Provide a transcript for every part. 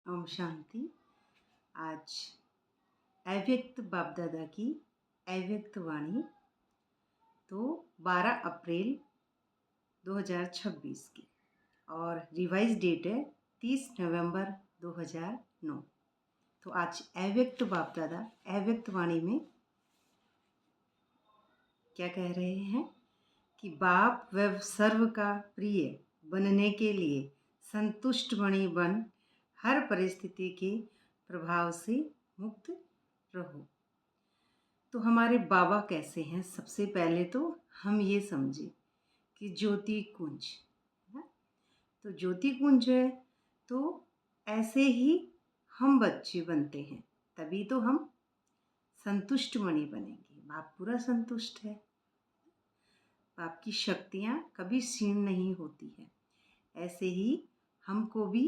ओम शांति। आज अव्यक्त बाप दादा की अव्यक्त वाणी तो 12 अप्रैल 2026 की और रिवाइज डेट है 30 नवंबर 2009। तो आज अव्यक्त बाप दादा अव्यक्त वाणी में क्या कह रहे हैं कि बाप व सर्व का प्रिय बनने के लिए संतुष्ट मणि बन हर परिस्थिति के प्रभाव से मुक्त रहो। तो हमारे बाबा कैसे हैं? सबसे पहले तो हम ये समझे कि ज्योति कुंज है। तो ज्योति कुंज है तो ऐसे ही हम बच्चे बनते हैं, तभी तो हम संतुष्ट मणि बनेंगे। बाप पूरा संतुष्ट है, बाप की शक्तियाँ कभी क्षीण नहीं होती है। ऐसे ही हमको भी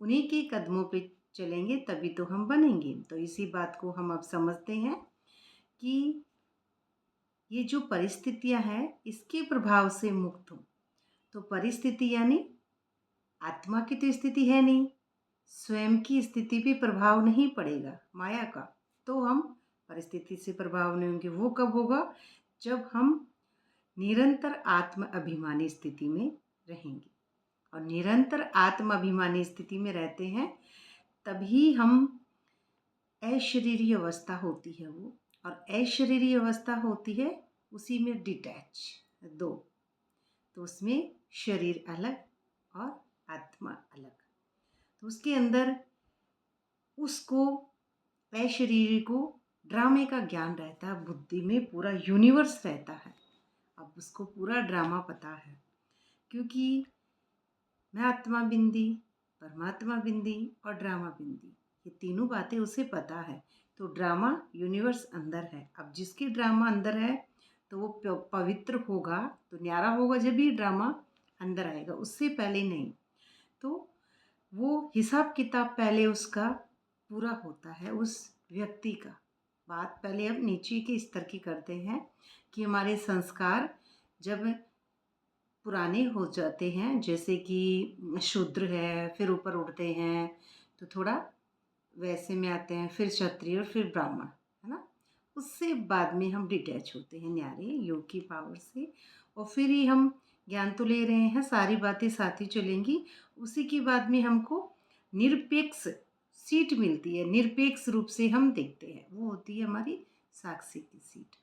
उन्हीं के कदमों पे चलेंगे तभी तो हम बनेंगे। तो इसी बात को हम अब समझते हैं कि ये जो परिस्थितियां हैं इसके प्रभाव से मुक्त हो। तो परिस्थिति यानी आत्मा की तो स्थिति है नहीं, स्वयं की स्थिति पे प्रभाव नहीं पड़ेगा माया का, तो हम परिस्थिति से प्रभाव नहीं होंगे। वो कब होगा? जब हम निरंतर आत्म अभिमानी स्थिति में रहेंगे। और निरंतर आत्म अभिमानी स्थिति में रहते हैं तभी हम अशरीरी अवस्था होती है वो, और अशरीरी अवस्था होती है उसी में डिटैच दो। तो उसमें शरीर अलग और आत्मा अलग। तो उसके अंदर उसको अशरीरी को ड्रामे का ज्ञान रहता है, बुद्धि में पूरा यूनिवर्स रहता है। अब उसको पूरा ड्रामा पता है, क्योंकि मैं आत्मा बिंदी, परमात्मा बिंदी और ड्रामा बिंदी, ये तीनों बातें उसे पता है। तो ड्रामा यूनिवर्स अंदर है। अब जिसकी ड्रामा अंदर है तो वो पवित्र होगा, तो न्यारा होगा जब भी ड्रामा अंदर आएगा, उससे पहले नहीं। तो वो हिसाब किताब पहले उसका पूरा होता है, उस व्यक्ति का। बात पहले अब नीचे के स्तर की करते हैं कि हमारे संस्कार जब पुराने हो जाते हैं, जैसे कि शूद्र है, फिर ऊपर उठते हैं तो थोड़ा वैसे में आते हैं, फिर क्षत्रिय और फिर ब्राह्मण, है ना। उससे बाद में हम डिटैच होते हैं न्यारे योग की पावर से। और फिर ही हम ज्ञान तो ले रहे हैं, सारी बातें साथ ही चलेंगी। उसी के बाद में हमको निरपेक्ष सीट मिलती है, निरपेक्ष रूप से हम देखते हैं, वो होती है हमारी साक्षी की सीट।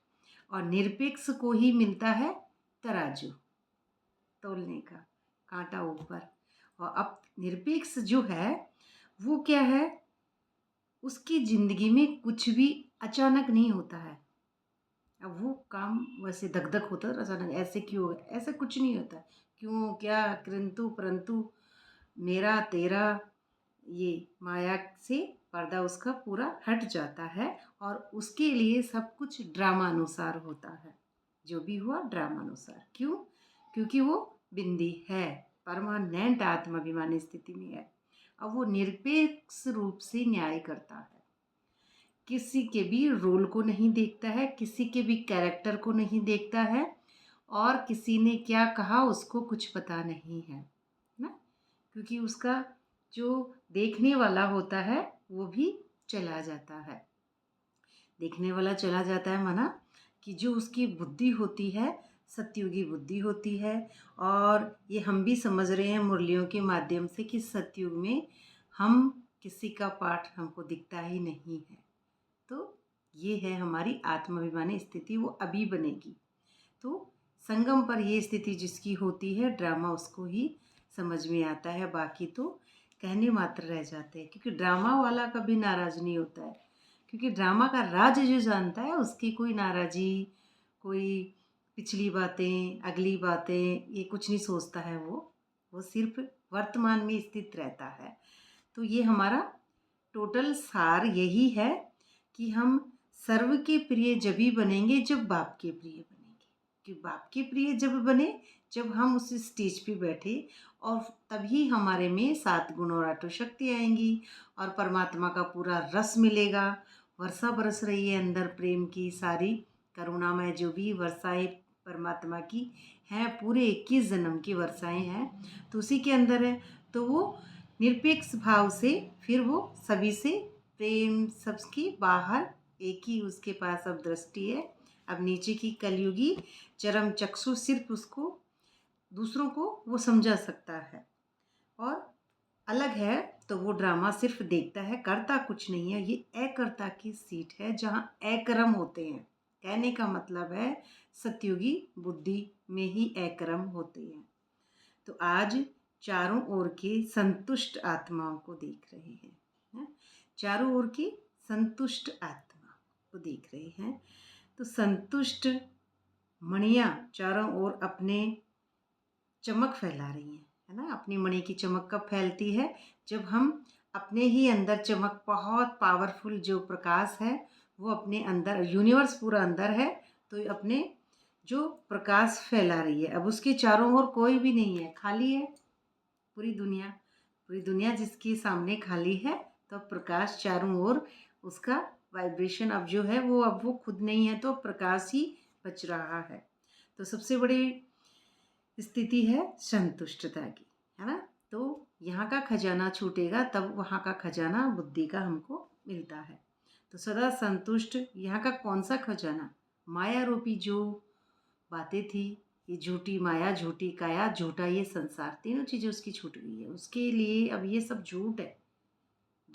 और निरपेक्ष को ही मिलता है तराजू, तोलने का कांटा ऊपर। और अब निरपेक्ष जो है वो क्या है, उसकी जिंदगी में कुछ भी अचानक नहीं होता है। अब वो काम वैसे धक धक होता है अचानक, ऐसे क्यों होगा, ऐसा कुछ नहीं होता। क्यों, क्या, किंतु परंतु, मेरा तेरा, ये माया से पर्दा उसका पूरा हट जाता है। और उसके लिए सब कुछ ड्रामानुसार होता है, जो भी हुआ ड्रामानुसार। क्यों? क्योंकि वो बिंदी है, परमानेंट आत्माभिमानी स्थिति में है। अब वो निरपेक्ष रूप से न्याय करता है, किसी के भी रोल को नहीं देखता है, किसी के भी कैरेक्टर को नहीं देखता है, और किसी ने क्या कहा उसको कुछ पता नहीं है ना। क्योंकि उसका जो देखने वाला होता है वो भी चला जाता है। देखने वाला चला जाता है माना कि जो उसकी बुद्धि होती है सतयुगी बुद्धि होती है। और ये हम भी समझ रहे हैं मुरलियों के माध्यम से कि सतयुग में हम किसी का पाठ हमको दिखता ही नहीं है। तो ये है हमारी आत्माभिमानी स्थिति, वो अभी बनेगी। तो संगम पर ये स्थिति जिसकी होती है, ड्रामा उसको ही समझ में आता है, बाकी तो कहने मात्र रह जाते हैं। क्योंकि ड्रामा वाला कभी नाराज़ नहीं होता है, क्योंकि ड्रामा का राज जो जानता है उसकी कोई नाराज़ी, कोई पिछली बातें, अगली बातें, ये कुछ नहीं सोचता है। वो सिर्फ वर्तमान में स्थित रहता है। तो ये हमारा टोटल सार यही है कि हम सर्व के प्रिय जब ही बनेंगे जब बाप के प्रिय बनेंगे। कि बाप के प्रिय जब बने, जब हम उस स्टेज पे बैठे, और तभी हमारे में 7 गुण और 8 शक्ति आएंगी और परमात्मा का पूरा रस मिलेगा। वर्षा बरस रही है अंदर प्रेम की, सारी करुणामय जो भी वर्षाएं परमात्मा की हैं, पूरे 21 जन्म की वर्षाएं हैं, तो उसी के अंदर है। तो वो निरपेक्ष भाव से फिर वो सभी से प्रेम, सबकी बाहर एक ही उसके पास अब दृष्टि है। अब नीचे की कलयुगी चरम चक्षु सिर्फ उसको दूसरों को वो समझा सकता है और अलग है। तो वो ड्रामा सिर्फ देखता है, करता कुछ नहीं है। ये अकर्ता की सीट है जहाँ अकर्म होते हैं। कहने का मतलब है सतयुगी बुद्धि में ही अकर्म होते हैं। तो आज चारों ओर के संतुष्ट आत्माओं को देख रहे हैं। चारों ओर की संतुष्ट आत्मा को देख रहे हैं। तो संतुष्ट मणियाँ चारों ओर अपने चमक फैला रही हैं, है ना। अपनी मणि की चमक कब फैलती है? जब हम अपने ही अंदर चमक, बहुत पावरफुल जो प्रकाश है वो अपने अंदर, यूनिवर्स पूरा अंदर है, तो अपने जो प्रकाश फैला रही है। अब उसके चारों ओर कोई भी नहीं है, खाली है पूरी दुनिया। पूरी दुनिया जिसके सामने खाली है, तो प्रकाश चारों ओर उसका वाइब्रेशन अब जो है वो, अब वो खुद नहीं है, तो प्रकाश ही बच रहा है। तो सबसे बड़ी स्थिति है संतुष्टता की, है ना। तो यहाँ का खजाना छूटेगा तब वहाँ का खजाना बुद्धि का हमको मिलता है। तो सदा संतुष्ट, यहाँ का कौन सा खजाना? माया रूपी जो बातें थी, ये झूठी माया, झूठी काया, झूठा ये संसार, तीनों चीज़ें उसकी छूट गई है। उसके लिए अब ये सब झूठ है।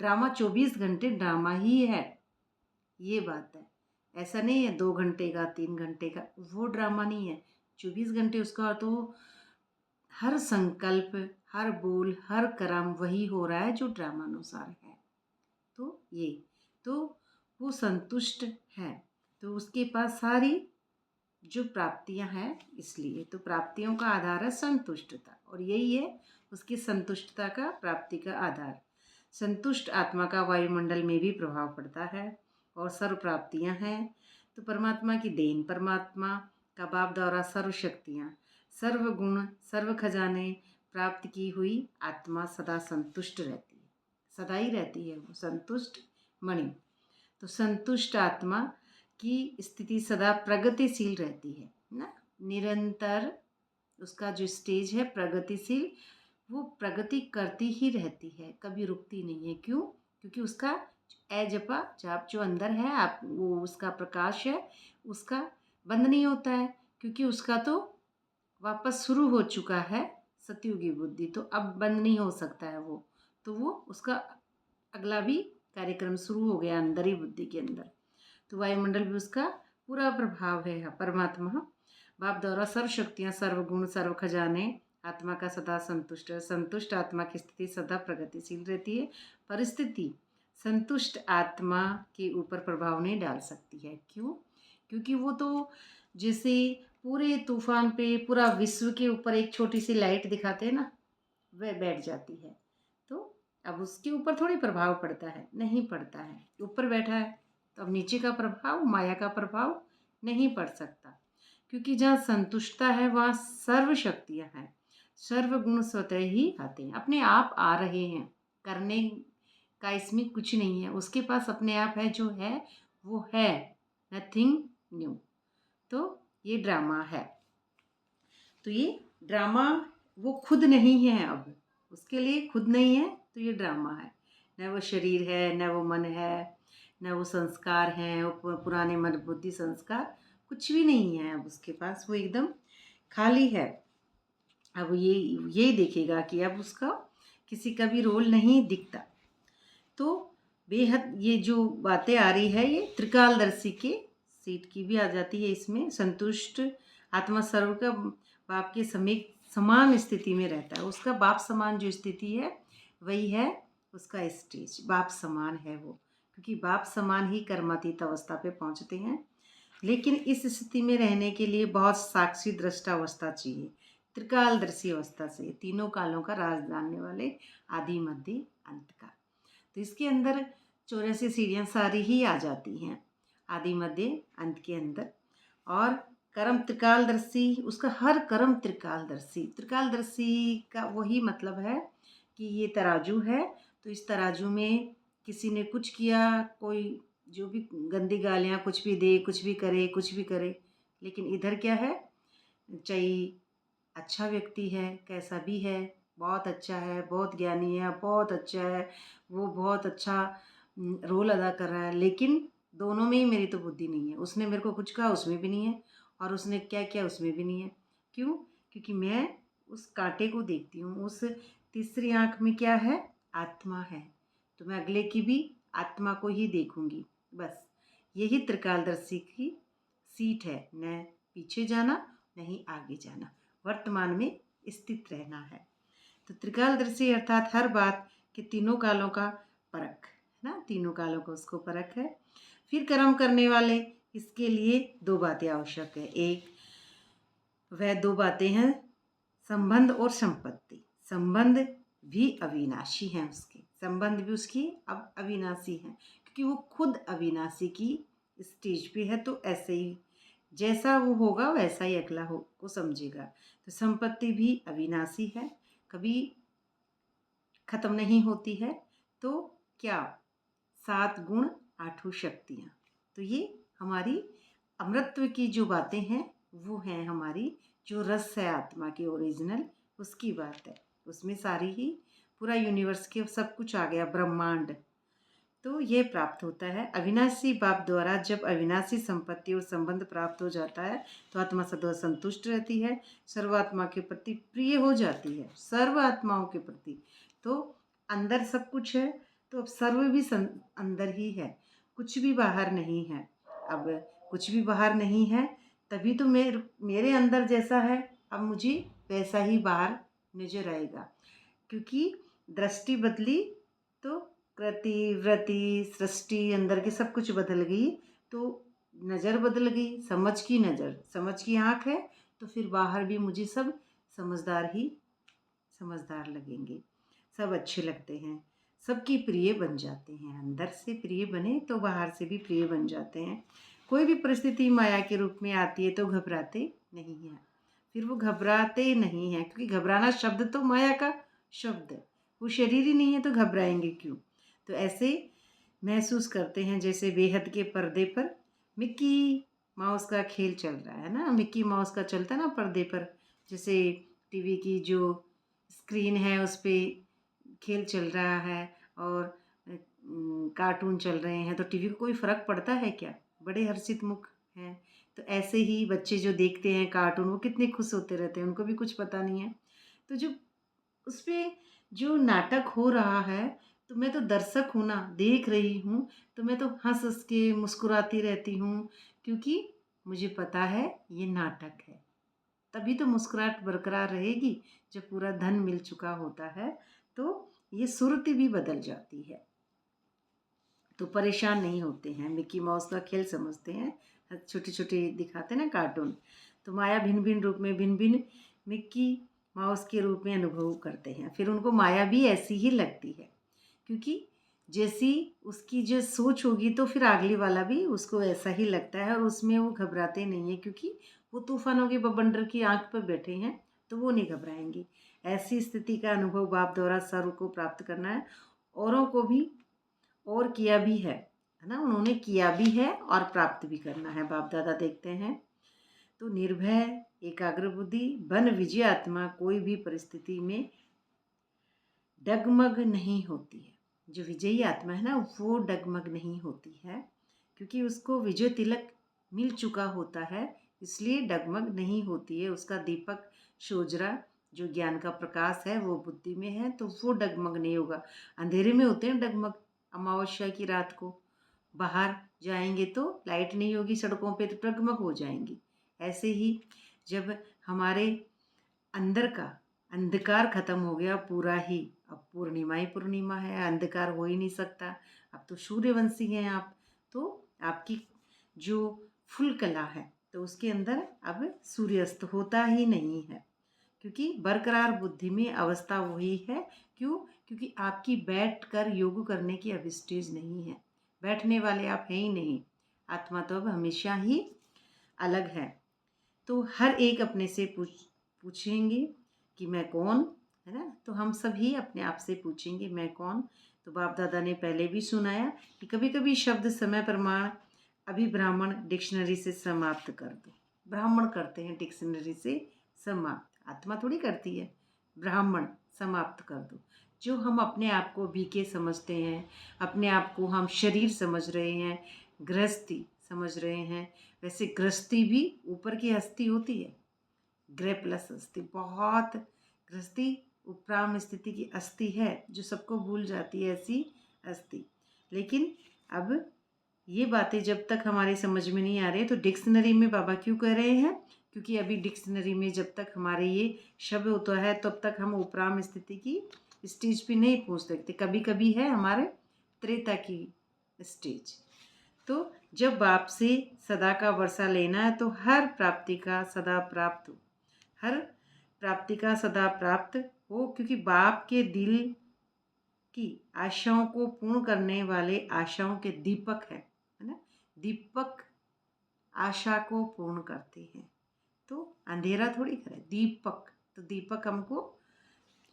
ड्रामा 24 घंटे ड्रामा ही है, ये बात है। ऐसा नहीं है 2 घंटे का, 3 घंटे का, वो ड्रामा नहीं है। 24 घंटे उसका तो हर संकल्प, हर बोल, हर कर्म वही हो रहा है जो ड्रामानुसार है। तो ये, तो वो संतुष्ट है, तो उसके पास सारी जो प्राप्तियां हैं, इसलिए तो प्राप्तियों का आधार है संतुष्टता, और यही है उसकी संतुष्टता का, प्राप्ति का आधार। संतुष्ट आत्मा का वायुमंडल में भी प्रभाव पड़ता है और सर्व प्राप्तियां हैं। तो परमात्मा की देन, परमात्मा का बाप द्वारा सर्व शक्तियाँ, सर्व गुण, सर्व खजाने प्राप्त की हुई आत्मा सदा संतुष्ट रहती है, सदा ही रहती है वो संतुष्ट मणि। तो संतुष्ट आत्मा की स्थिति सदा प्रगतिशील रहती है ना, निरंतर उसका जो स्टेज है प्रगतिशील, वो प्रगति करती ही रहती है, कभी रुकती नहीं है। क्यों? क्योंकि उसका जपा जाप जो अंदर है, आप वो उसका प्रकाश है, उसका बंद नहीं होता है, क्योंकि उसका तो वापस शुरू हो चुका है सतयुगी बुद्धि, तो अब बंद नहीं हो सकता है वो। तो वो उसका अगला भी कार्यक्रम शुरू हो गया अंदर ही, बुद्धि के अंदर। तो वायुमंडल भी उसका पूरा प्रभाव है। परमात्मा बाप द्वारा सर्व शक्तियाँ, सर्व गुण, सर्व खजाने आत्मा का सदा संतुष्ट है। संतुष्ट आत्मा की स्थिति सदा प्रगतिशील रहती है। परिस्थिति संतुष्ट आत्मा के ऊपर प्रभाव नहीं डाल सकती है। क्यों? क्योंकि वो तो जैसे पूरे तूफान पे, पूरा विश्व के ऊपर एक छोटी सी लाइट दिखाते हैं ना, वह बैठ जाती है। तो अब उसके ऊपर थोड़ी प्रभाव पड़ता है, नहीं पड़ता है। ऊपर बैठा है तो अब नीचे का प्रभाव, माया का प्रभाव नहीं पड़ सकता, क्योंकि जहाँ संतुष्टता है वहाँ सर्व शक्तियाँ हैं, सर्व गुण स्वतः ही आते हैं, अपने आप आ रहे हैं। करने का इसमें कुछ नहीं है, उसके पास अपने आप है, जो है वो है, नथिंग न्यू। तो ये ड्रामा है। तो ये ड्रामा वो खुद नहीं है, अब उसके लिए खुद नहीं है, तो ये ड्रामा है। न वो शरीर है, न वो मन है, न वो संस्कार हैं, वो पुराने मन बुद्धि संस्कार कुछ भी नहीं है अब उसके पास, वो एकदम खाली है। अब ये देखेगा कि अब उसका किसी का भी रोल नहीं दिखता। तो बेहद ये जो बातें आ रही है, ये त्रिकालदर्शी के सीट की भी आ जाती है इसमें। संतुष्ट आत्मा सर्व का बाप के समीप समान स्थिति में रहता है। उसका बाप समान जो स्थिति है वही है उसका स्टेज, बाप समान है वो, क्योंकि बाप समान ही कर्मातीत अवस्था पे पहुंचते हैं। लेकिन इस स्थिति में रहने के लिए बहुत साक्षी दृष्टा अवस्था चाहिए, त्रिकालदर्शी अवस्था से, तीनों कालों का राज जानने वाले, आदि मध्य अंत का। तो इसके अंदर 84 सीढ़ियाँ सारी ही आ जाती हैं आदि मध्य अंत के अंदर। और कर्म त्रिकालदर्शी, उसका हर कर्म त्रिकालदर्शी। त्रिकालदर्शी का वही मतलब है कि ये तराजू है, तो इस तराजू में किसी ने कुछ किया, कोई जो भी गंदी गालियाँ कुछ भी दे, कुछ भी करे, कुछ भी करे, लेकिन इधर क्या है, चाहे अच्छा व्यक्ति है, कैसा भी है, बहुत अच्छा है, बहुत ज्ञानी है, बहुत अच्छा है, वो बहुत अच्छा रोल अदा कर रहा है, लेकिन दोनों में ही मेरी तो बुद्धि नहीं है। उसने मेरे को कुछ कहा, उसमें भी नहीं है, और उसने क्या किया, उसमें भी नहीं है। क्यों? क्योंकि मैं उस कांटे को देखती हूँ, उस तीसरी आँख में क्या है? आत्मा है। तो मैं अगले की भी आत्मा को ही देखूंगी। बस यही त्रिकालदर्शी की सीट है, न पीछे जाना, नहीं आगे जाना, वर्तमान में स्थित रहना है। तो त्रिकालदर्शी अर्थात हर बात के तीनों कालों का परख है ना, तीनों कालों का उसको परख है। फिर कर्म करने वाले, इसके लिए दो बातें आवश्यक है। एक, वह दो बातें हैं, संबंध और संपत्ति। संबंध भी अविनाशी हैं, उसके संबंध भी उसकी अब अविनाशी हैं, क्योंकि वो खुद अविनाशी की स्टेज पे है। तो ऐसे ही जैसा वो होगा वैसा ही अगला हो को समझेगा। तो संपत्ति भी अविनाशी है, कभी खत्म नहीं होती है। तो क्या? 7 गुण 8 शक्तियाँ। तो ये हमारी अमृतत्व की जो बातें हैं वो हैं हमारी जो रस है आत्मा की ओरिजिनल, उसकी बात है। उसमें सारी ही पूरा यूनिवर्स के सब कुछ आ गया, ब्रह्मांड। तो ये प्राप्त होता है अविनाशी बाप द्वारा। जब अविनाशी संपत्ति और संबंध प्राप्त हो जाता है तो आत्मा सदैव संतुष्ट रहती है, सर्वात्मा के प्रति प्रिय हो जाती है, सर्व आत्माओं के प्रति। तो अंदर सब कुछ है, तो अब सर्व भी अंदर ही है, कुछ भी बाहर नहीं है। अब कुछ भी बाहर नहीं है, तभी तो मेरे अंदर जैसा है अब मुझे वैसा ही बाहर नजर आएगा। क्योंकि दृष्टि बदली तो कृति वृत्ति सृष्टि अंदर की सब कुछ बदल गई। तो नज़र बदल गई, समझ की नज़र, समझ की आँख है, तो फिर बाहर भी मुझे सब समझदार ही समझदार लगेंगे, सब अच्छे लगते हैं, सबकी प्रिय बन जाते हैं। अंदर से प्रिय बने तो बाहर से भी प्रिय बन जाते हैं। कोई भी परिस्थिति माया के रूप में आती है तो घबराते नहीं हैं, फिर वो घबराते नहीं हैं, क्योंकि घबराना शब्द तो माया का शब्द है, वो शरीर ही नहीं है तो घबराएंगे क्यों। तो ऐसे महसूस करते हैं जैसे बेहद के पर्दे पर मिक्की माउस का खेल चल रहा है ना, मिक्की माउस का चलता है ना पर्दे पर, जैसे टीवी की जो स्क्रीन है उस पर खेल चल रहा है और कार्टून चल रहे हैं, तो टीवी को कोई फ़र्क पड़ता है क्या? बड़े हर्षित मुख हैं। तो ऐसे ही बच्चे जो देखते हैं कार्टून, वो कितने खुश होते रहते हैं, उनको भी कुछ पता नहीं है। तो जो उस पे जो नाटक हो रहा है, तो मैं तो दर्शक हूँ ना, देख रही हूँ, तो मैं तो हंस हंस के मुस्कुराती रहती हूँ, क्योंकि मुझे पता है ये नाटक है। तभी तो मुस्कुराहट बरकरार रहेगी। जब पूरा धन मिल चुका होता है तो ये सुरती भी बदल जाती है। तो परेशान नहीं होते हैं, मिक्की माउस का खेल समझते हैं, छोटे छोटे दिखाते हैं ना कार्टून, तो माया भिन्न भिन्न रूप में भिन्न भिन्न मिक्की माउस के रूप में अनुभव करते हैं। फिर उनको माया भी ऐसी ही लगती है, क्योंकि जैसी उसकी जो सोच होगी तो फिर अगली वाला भी उसको ऐसा ही लगता है, और उसमें वो घबराते नहीं है, क्योंकि वो तूफानों के बवंडर की आंख पर बैठे हैं, तो वो नहीं घबराएंगे। ऐसी स्थिति का अनुभव बाप द्वारा सर्व को प्राप्त करना है, औरों को भी और किया भी है ना, उन्होंने किया भी है और प्राप्त भी करना है। बाप दादा देखते हैं। तो निर्भय एकाग्र बुद्धि बन विजय आत्मा कोई भी परिस्थिति में डगमग नहीं होती है। जो विजयी आत्मा है ना, वो डगमग नहीं होती है, क्योंकि उसको विजय तिलक मिल चुका होता है, इसलिए डगमग नहीं होती है। उसका दीपक शोजरा जो ज्ञान का प्रकाश है वो बुद्धि में है, तो वो डगमग नहीं होगा। अंधेरे में होते हैं डगमग, अमावस्या की रात को बाहर जाएंगे तो लाइट नहीं होगी सड़कों पे, तो डगमग हो जाएंगी। ऐसे ही जब हमारे अंदर का अंधकार खत्म हो गया पूरा ही, अब पूर्णिमा ही पूर्णिमा है, अंधकार हो ही नहीं सकता। अब तो सूर्यवंशी हैं आप, तो आपकी जो फुल कला है तो उसके अंदर अब सूर्यास्त होता ही नहीं है, क्योंकि बरकरार बुद्धि में अवस्था वही है। क्यों? क्योंकि आपकी बैठ कर योग करने की अब स्टेज नहीं है, बैठने वाले आप हैं ही नहीं। आत्मा तो अब हमेशा ही अलग है। तो हर एक अपने से पूछेंगे कि मैं कौन, है ना। तो हम सभी अपने आप से पूछेंगे मैं कौन। तो बाप दादा ने पहले भी सुनाया कि कभी कभी शब्द समय प्रमाण अभी ब्राह्मण डिक्शनरी से समाप्त कर दो। ब्राह्मण करते हैं डिक्शनरी से समाप्त, आत्मा थोड़ी करती है, ब्राह्मण समाप्त कर दो। जो हम अपने आप को बीके समझते हैं, अपने आप को हम शरीर समझ रहे हैं, गृहस्थी समझ रहे हैं, वैसे गृहस्थी भी ऊपर की हस्ती होती है। ग्रह प्लस अस्थि, बहुत गृहस्थी उपराम स्थिति की अस्थि है जो सबको भूल जाती है, ऐसी अस्थि। लेकिन अब ये बातें जब तक हमारी समझ में नहीं आ रही, तो डिक्शनरी में बाबा क्यों कह रहे हैं? क्योंकि अभी डिक्शनरी में जब तक हमारे ये शब्द होता है तब तक हम उपराम स्थिति की स्टेज पे नहीं पहुंच सकते। कभी कभी है हमारे त्रेता की स्टेज। तो जब बाप से सदा का वर्षा लेना है तो हर प्राप्ति का सदा प्राप्त हो, हर प्राप्ति का सदा प्राप्त हो, क्योंकि बाप के दिल की आशाओं को पूर्ण करने वाले आशाओं के दीपक है ना। दीपक आशा को पूर्ण करते हैं, तो अंधेरा थोड़ी करे, दीपक। तो दीपक हमको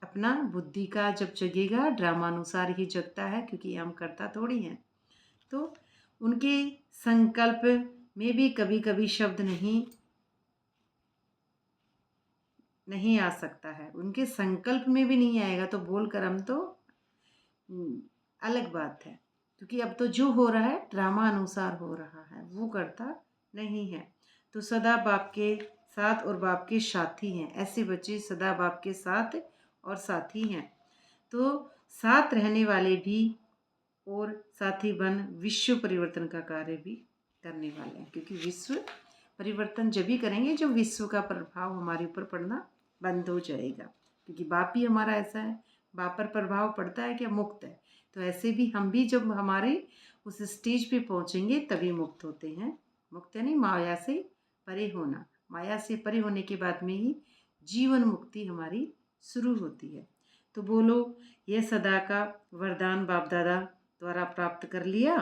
अपना बुद्धि का जब जगेगा, ड्रामानुसार ही जगता है, क्योंकि हम करता थोड़ी हैं। तो उनके संकल्प में भी कभी कभी शब्द नहीं आ सकता है, उनके संकल्प में भी नहीं आएगा तो बोलकर हम तो अलग बात है। क्योंकि अब तो जो हो रहा है ड्रामा अनुसार हो रहा है, वो करता नहीं है। तो सदा बाप के साथ और बाप के साथी हैं, ऐसे बच्चे सदा बाप के साथ और साथी हैं। तो साथ रहने वाले भी और साथी बन विश्व परिवर्तन का कार्य भी करने वाले हैं, क्योंकि विश्व परिवर्तन जब भी करेंगे जब विश्व का प्रभाव हमारे ऊपर पड़ना बंद हो जाएगा। क्योंकि बाप ही हमारा ऐसा है, बाप पर प्रभाव पड़ता है क्या? मुक्त है। तो ऐसे भी हम भी जब हमारे उस स्टेज पे पहुंचेंगे तभी मुक्त होते हैं। मुक्त यानी माया से परे होना, माया से परे होने के बाद में ही जीवन मुक्ति हमारी शुरू होती है। तो बोलो, यह सदा का वरदान बाप दादा द्वारा प्राप्त कर लिया।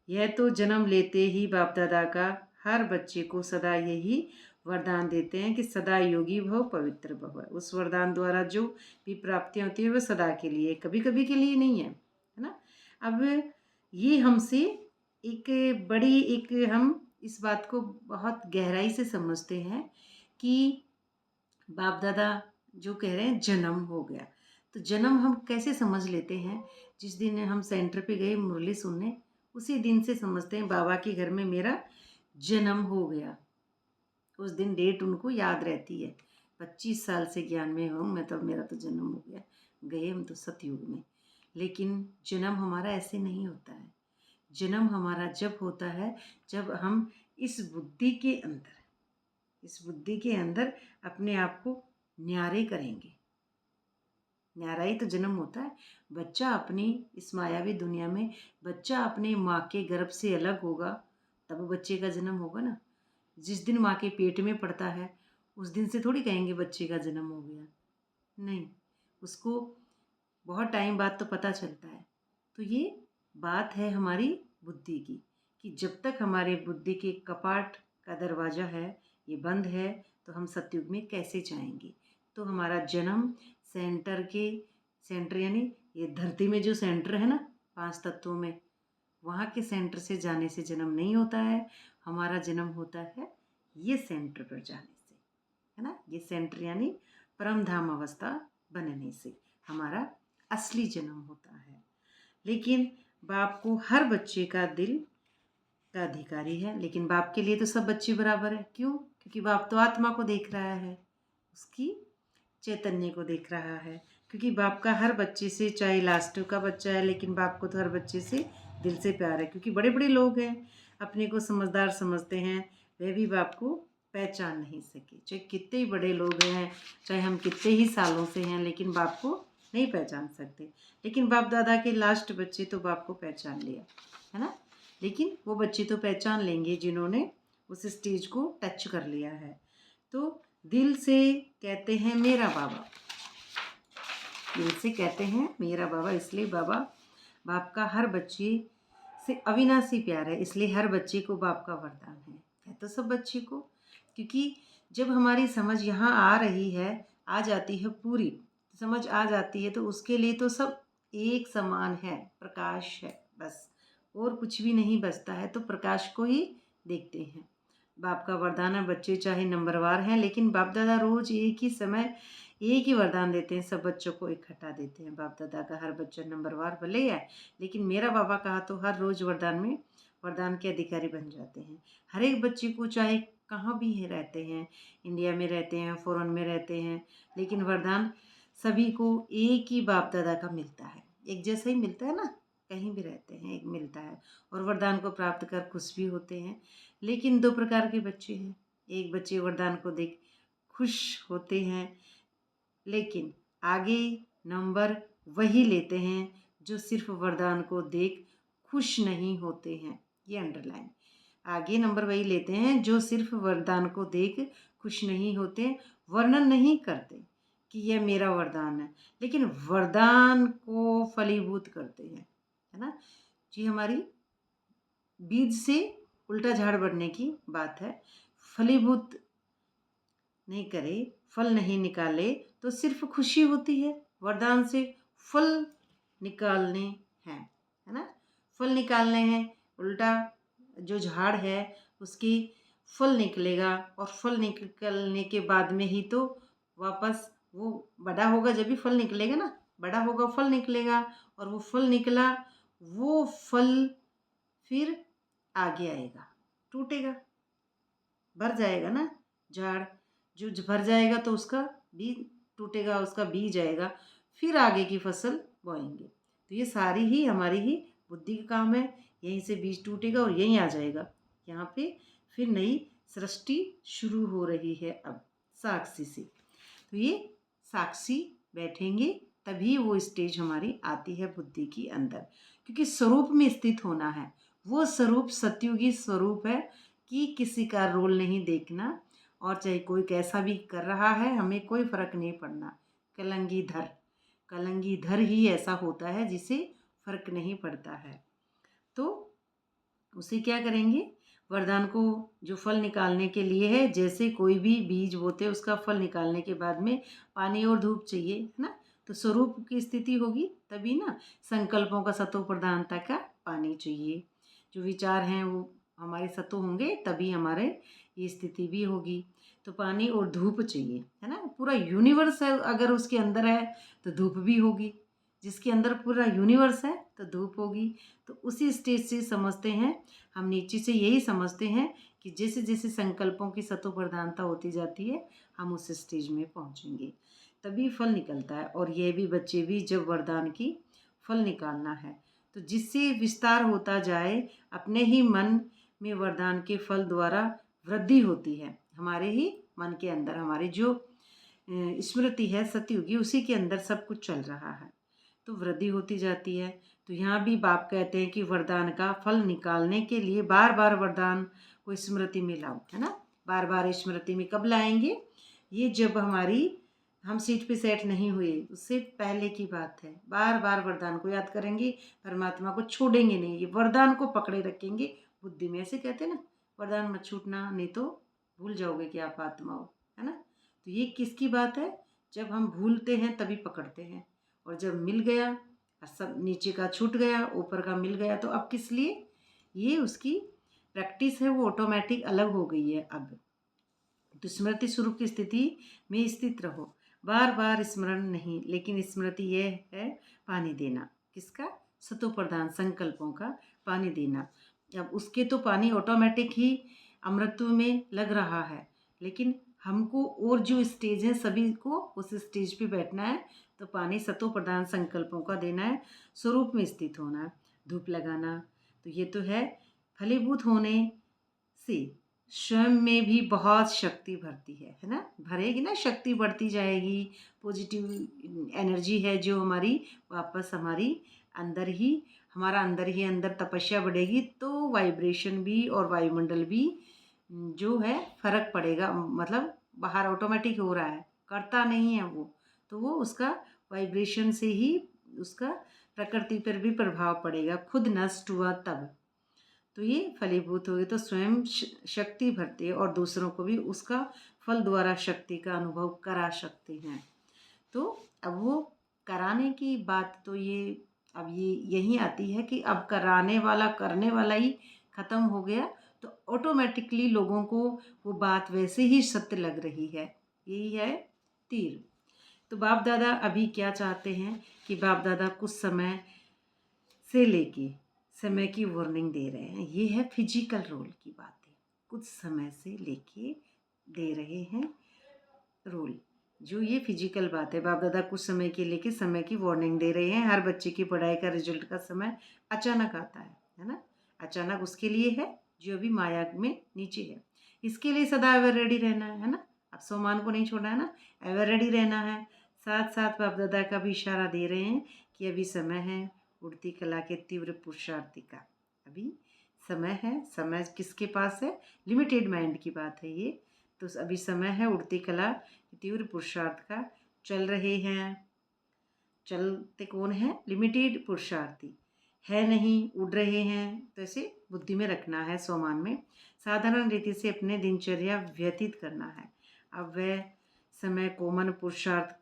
यह तो जन्म लेते ही बाप दादा का हर बच्चे को सदा यही वरदान देते हैं कि सदा योगी भव, पवित्र भव। उस वरदान द्वारा जो भी प्राप्तियाँ होती है वह सदा के लिए, कभी कभी के लिए नहीं है, है ना। अब ये हमसे हम इस बात को बहुत गहराई से समझते हैं कि बाप दादा जो कह रहे हैं जन्म हो गया, तो जन्म हम कैसे समझ लेते हैं? जिस दिन हम सेंटर पे गए मुरली सुनने, उसी दिन से समझते हैं बाबा के घर में मेरा जन्म हो गया। उस दिन डेट उनको याद रहती है। 25 साल से ज्ञान में हूँ मैं, तब मेरा तो जन्म हो गया। गए हम तो सतयुग में। लेकिन जन्म हमारा ऐसे नहीं होता है। जन्म हमारा जब होता है जब हम इस बुद्धि के अंदर अपने आप को न्यारे करेंगे। न्यारा ही तो जन्म होता है। बच्चा अपनी इस मायावी दुनिया में, बच्चा अपने माँ के गर्भ से अलग होगा तब बच्चे का जन्म होगा ना। जिस दिन माँ के पेट में पड़ता है उस दिन से थोड़ी कहेंगे बच्चे का जन्म हो गया, नहीं, उसको बहुत टाइम बाद तो पता चलता है। तो ये बात है हमारी बुद्धि की, कि जब तक हमारे बुद्धि के कपाट का दरवाज़ा है, ये बंद है, तो हम सतयुग में कैसे जाएंगे? तो हमारा जन्म सेंटर यानी ये धरती में जो सेंटर है ना 5 तत्वों में, वहाँ के सेंटर से जाने से जन्म नहीं होता है। हमारा जन्म होता है ये सेंटर पर जाने से, है ना। ये सेंटर यानी परम धाम अवस्था बनने से हमारा असली जन्म होता है। लेकिन बाप को हर बच्चे का दिल का अधिकारी है, लेकिन बाप के लिए तो सब बच्चे बराबर है। क्यों? क्योंकि बाप तो आत्मा को देख रहा है, उसकी चैतन्य को देख रहा है। क्योंकि बाप का हर बच्चे से, चाहे लास्ट का बच्चा है, लेकिन बाप को तो हर बच्चे से दिल से प्यार है। क्योंकि बड़े बड़े लोग हैं, अपने को समझदार समझते हैं, वह भी बाप को पहचान नहीं सके। चाहे कितने ही बड़े लोग हैं, चाहे हम कितने ही सालों से हैं, लेकिन बाप को नहीं पहचान सकते। लेकिन बाप दादा के लास्ट बच्चे तो बाप को पहचान लिया, है ना। लेकिन वो बच्चे तो पहचान लेंगे जिन्होंने उस स्टेज को टच कर लिया है। तो दिल से कहते हैं मेरा बाबा, दिल से कहते हैं मेरा बाबा, इसलिए बाप का हर बच्चे से अविनाशी प्यार है, इसलिए हर बच्चे को बाप का वरदान है तो सब बच्चे को। क्योंकि जब हमारी समझ यहाँ आ रही है, आ जाती है पूरी समझ आ जाती है, तो उसके लिए तो सब एक समान है, प्रकाश है बस, और कुछ भी नहीं बचता है। तो प्रकाश को ही देखते हैं। बाप का वरदान है, बच्चे चाहे नंबरवार हैं, लेकिन बाप दादा रोज़ एक ही समय एक ही वरदान देते हैं, सब बच्चों को इकट्ठा देते हैं। बाप दादा का हर बच्चा नंबरवार भले ही है, लेकिन मेरा बाबा कहा तो हर रोज़ वरदान के अधिकारी बन जाते हैं। हर एक बच्चे को, चाहे कहाँ भी है रहते हैं, इंडिया में रहते हैं, फ़ॉरेन में रहते हैं, लेकिन वरदान सभी को एक ही बाप दादा का मिलता है। एक जैसा ही मिलता है ना, कहीं भी रहते हैं एक मिलता है, और वरदान को प्राप्त कर खुश भी होते हैं। लेकिन दो प्रकार के बच्चे हैं। एक बच्चे वरदान को देख खुश होते हैं, लेकिन आगे नंबर वही लेते हैं जो सिर्फ वरदान को देख खुश नहीं होते हैं। ये अंडरलाइन, आगे नंबर वही लेते हैं जो सिर्फ वरदान को देख खुश नहीं होते, वर्णन नहीं करते कि यह मेरा वरदान है, लेकिन वरदान को फलीभूत करते हैं, है ना जी। हमारी बीज से उल्टा झाड़ बढ़ने की बात है। फलीभूत नहीं करे, फल नहीं निकाले तो सिर्फ खुशी होती है। वरदान से फल निकालने हैं, है ना, फल निकालने हैं। उल्टा जो झाड़ है उसकी फल निकलेगा, और फल निकलने के बाद में ही तो वापस वो बड़ा होगा, जब भी फल निकलेगा ना, बड़ा होगा फल निकलेगा, और वो फल निकला, वो फल फिर आगे आएगा, टूटेगा, भर जाएगा ना झाड़, जो भर जाएगा तो उसका बीज टूटेगा, उसका बीज आएगा, फिर आगे की फसल बोएंगे। तो ये सारी ही हमारी ही बुद्धि का काम है। यहीं से बीज टूटेगा और यहीं आ जाएगा, यहाँ पे फिर नई सृष्टि शुरू हो रही है अब साक्षी से। तो ये साक्षी बैठेंगे तभी वो स्टेज हमारी आती है बुद्धि की अंदर, क्योंकि स्वरूप में स्थित होना है। वो स्वरूप सतयुगी स्वरूप है कि किसी का रोल नहीं देखना, और चाहे कोई कैसा भी कर रहा है हमें कोई फर्क नहीं पड़ना। कलंगीधर ही ऐसा होता है जिसे फर्क नहीं पड़ता है। तो उसे क्या करेंगे, वरदान को जो फल निकालने के लिए है, जैसे कोई भी बीज बोते उसका फल निकालने के बाद में पानी और धूप चाहिए, है ना। तो स्वरूप की स्थिति होगी तभी ना, संकल्पों का सतो प्रधानता का पानी चाहिए। जो विचार हैं वो हमारे सतो होंगे तभी हमारे ये स्थिति भी होगी। तो पानी और धूप चाहिए, है ना। पूरा यूनिवर्स है अगर उसके अंदर है तो धूप भी होगी, जिसके अंदर पूरा यूनिवर्स है तो धूप होगी। तो उसी स्टेज से समझते हैं हम, नीचे से यही समझते हैं कि जैसे जैसे संकल्पों की सतो प्रधानता होती जाती है हम उस स्टेज में पहुंचेंगे, तभी फल निकलता है। और ये भी बच्चे भी जब वरदान की फल निकालना है तो जिससे विस्तार होता जाए, अपने ही मन में वरदान के फल द्वारा वृद्धि होती है। हमारे ही मन के अंदर हमारी जो स्मृति है सतयुगी, उसी के अंदर सब कुछ चल रहा है, तो वृद्धि होती जाती है। तो यहाँ भी बाप कहते हैं कि वरदान का फल निकालने के लिए बार बार वरदान को स्मृति में लाओ, है ना। बार बार स्मृति में कब लाएंगे, ये जब हम सीट पे सेट नहीं हुए उससे पहले की बात है। बार बार वरदान को याद करेंगे, परमात्मा को छोड़ेंगे नहीं, ये वरदान को पकड़े रखेंगे बुद्धि में। ऐसे कहते हैं ना, वरदान मत छूटना नहीं तो भूल जाओगे कि आप आत्मा हो, है ना। तो ये किसकी बात है, जब हम भूलते हैं तभी पकड़ते हैं, और जब मिल गया और सब नीचे का छूट गया ऊपर का मिल गया, तो अब किस लिए, ये उसकी प्रैक्टिस है, वो ऑटोमेटिक अलग हो गई है अब। तो स्मृति स्वरूप की स्थिति में स्थित रहो, बार बार स्मरण नहीं, लेकिन स्मृति यह है पानी देना, किसका, सतो प्रधान संकल्पों का पानी देना। अब उसके तो पानी ऑटोमेटिक ही अमृतत्व में लग रहा है, लेकिन हमको और जो स्टेज है सभी को उस स्टेज पे बैठना है, तो पानी सतो प्रधान संकल्पों का देना है, स्वरूप में स्थित होना है, धूप लगाना। तो ये तो है फलीभूत होने से स्वयं में भी बहुत शक्ति भरती है ना, भरेगी ना, शक्ति बढ़ती जाएगी। पॉजिटिव एनर्जी है जो हमारी वापस हमारी अंदर ही, हमारा अंदर ही अंदर तपस्या बढ़ेगी, तो वाइब्रेशन भी और वायुमंडल भी जो है फर्क पड़ेगा। मतलब बाहर ऑटोमेटिक हो रहा है, करता नहीं है वो, तो वो उसका वाइब्रेशन से ही उसका प्रकृति पर भी प्रभाव पड़ेगा। खुद नष्ट हुआ तब तो ये फलीभूत हो गए, तो स्वयं शक्ति भरते हैं और दूसरों को भी उसका फल द्वारा शक्ति का अनुभव करा सकते हैं। तो अब वो कराने की बात तो ये अब ये यही आती है कि अब कराने वाला करने वाला ही ख़त्म हो गया, तो ऑटोमेटिकली लोगों को वो बात वैसे ही सत्य लग रही है। यही है तीर। तो बाप दादा अभी क्या चाहते हैं कि बाप दादा कुछ समय से लेके समय की वार्निंग दे रहे हैं। ये है फिजिकल रोल की बात है, कुछ समय से लेके दे रहे हैं रोल। जो ये फिजिकल बात है, बाप दादा कुछ समय के लेके समय की वार्निंग दे रहे हैं। हर बच्चे की पढ़ाई का रिजल्ट का समय अचानक आता है ना। अचानक उसके लिए है जो अभी माया में नीचे है। इसके लिए सदा एवर रेडी रहना है ना। अब सोमान को नहीं छोड़ना है ना, एवर रेडी रहना है। साथ साथ बाप दादा का भी इशारा दे रहे हैं कि अभी समय है उड़ती कला के तीव्र पुरुषार्थी का। अभी समय है। समय किसके पास है? लिमिटेड माइंड की बात है ये। तो अभी समय है उड़ती कला तीव्र पुरुषार्थ का। चल रहे हैं, चलते कौन है? लिमिटेड पुरुषार्थी है, नहीं उड़ रहे हैं। तो ऐसे बुद्धि में रखना है। सोमान में साधारण रीति से अपने दिनचर्या व्यतीत करना है। अब वह समय कॉमन पुरुषार्थ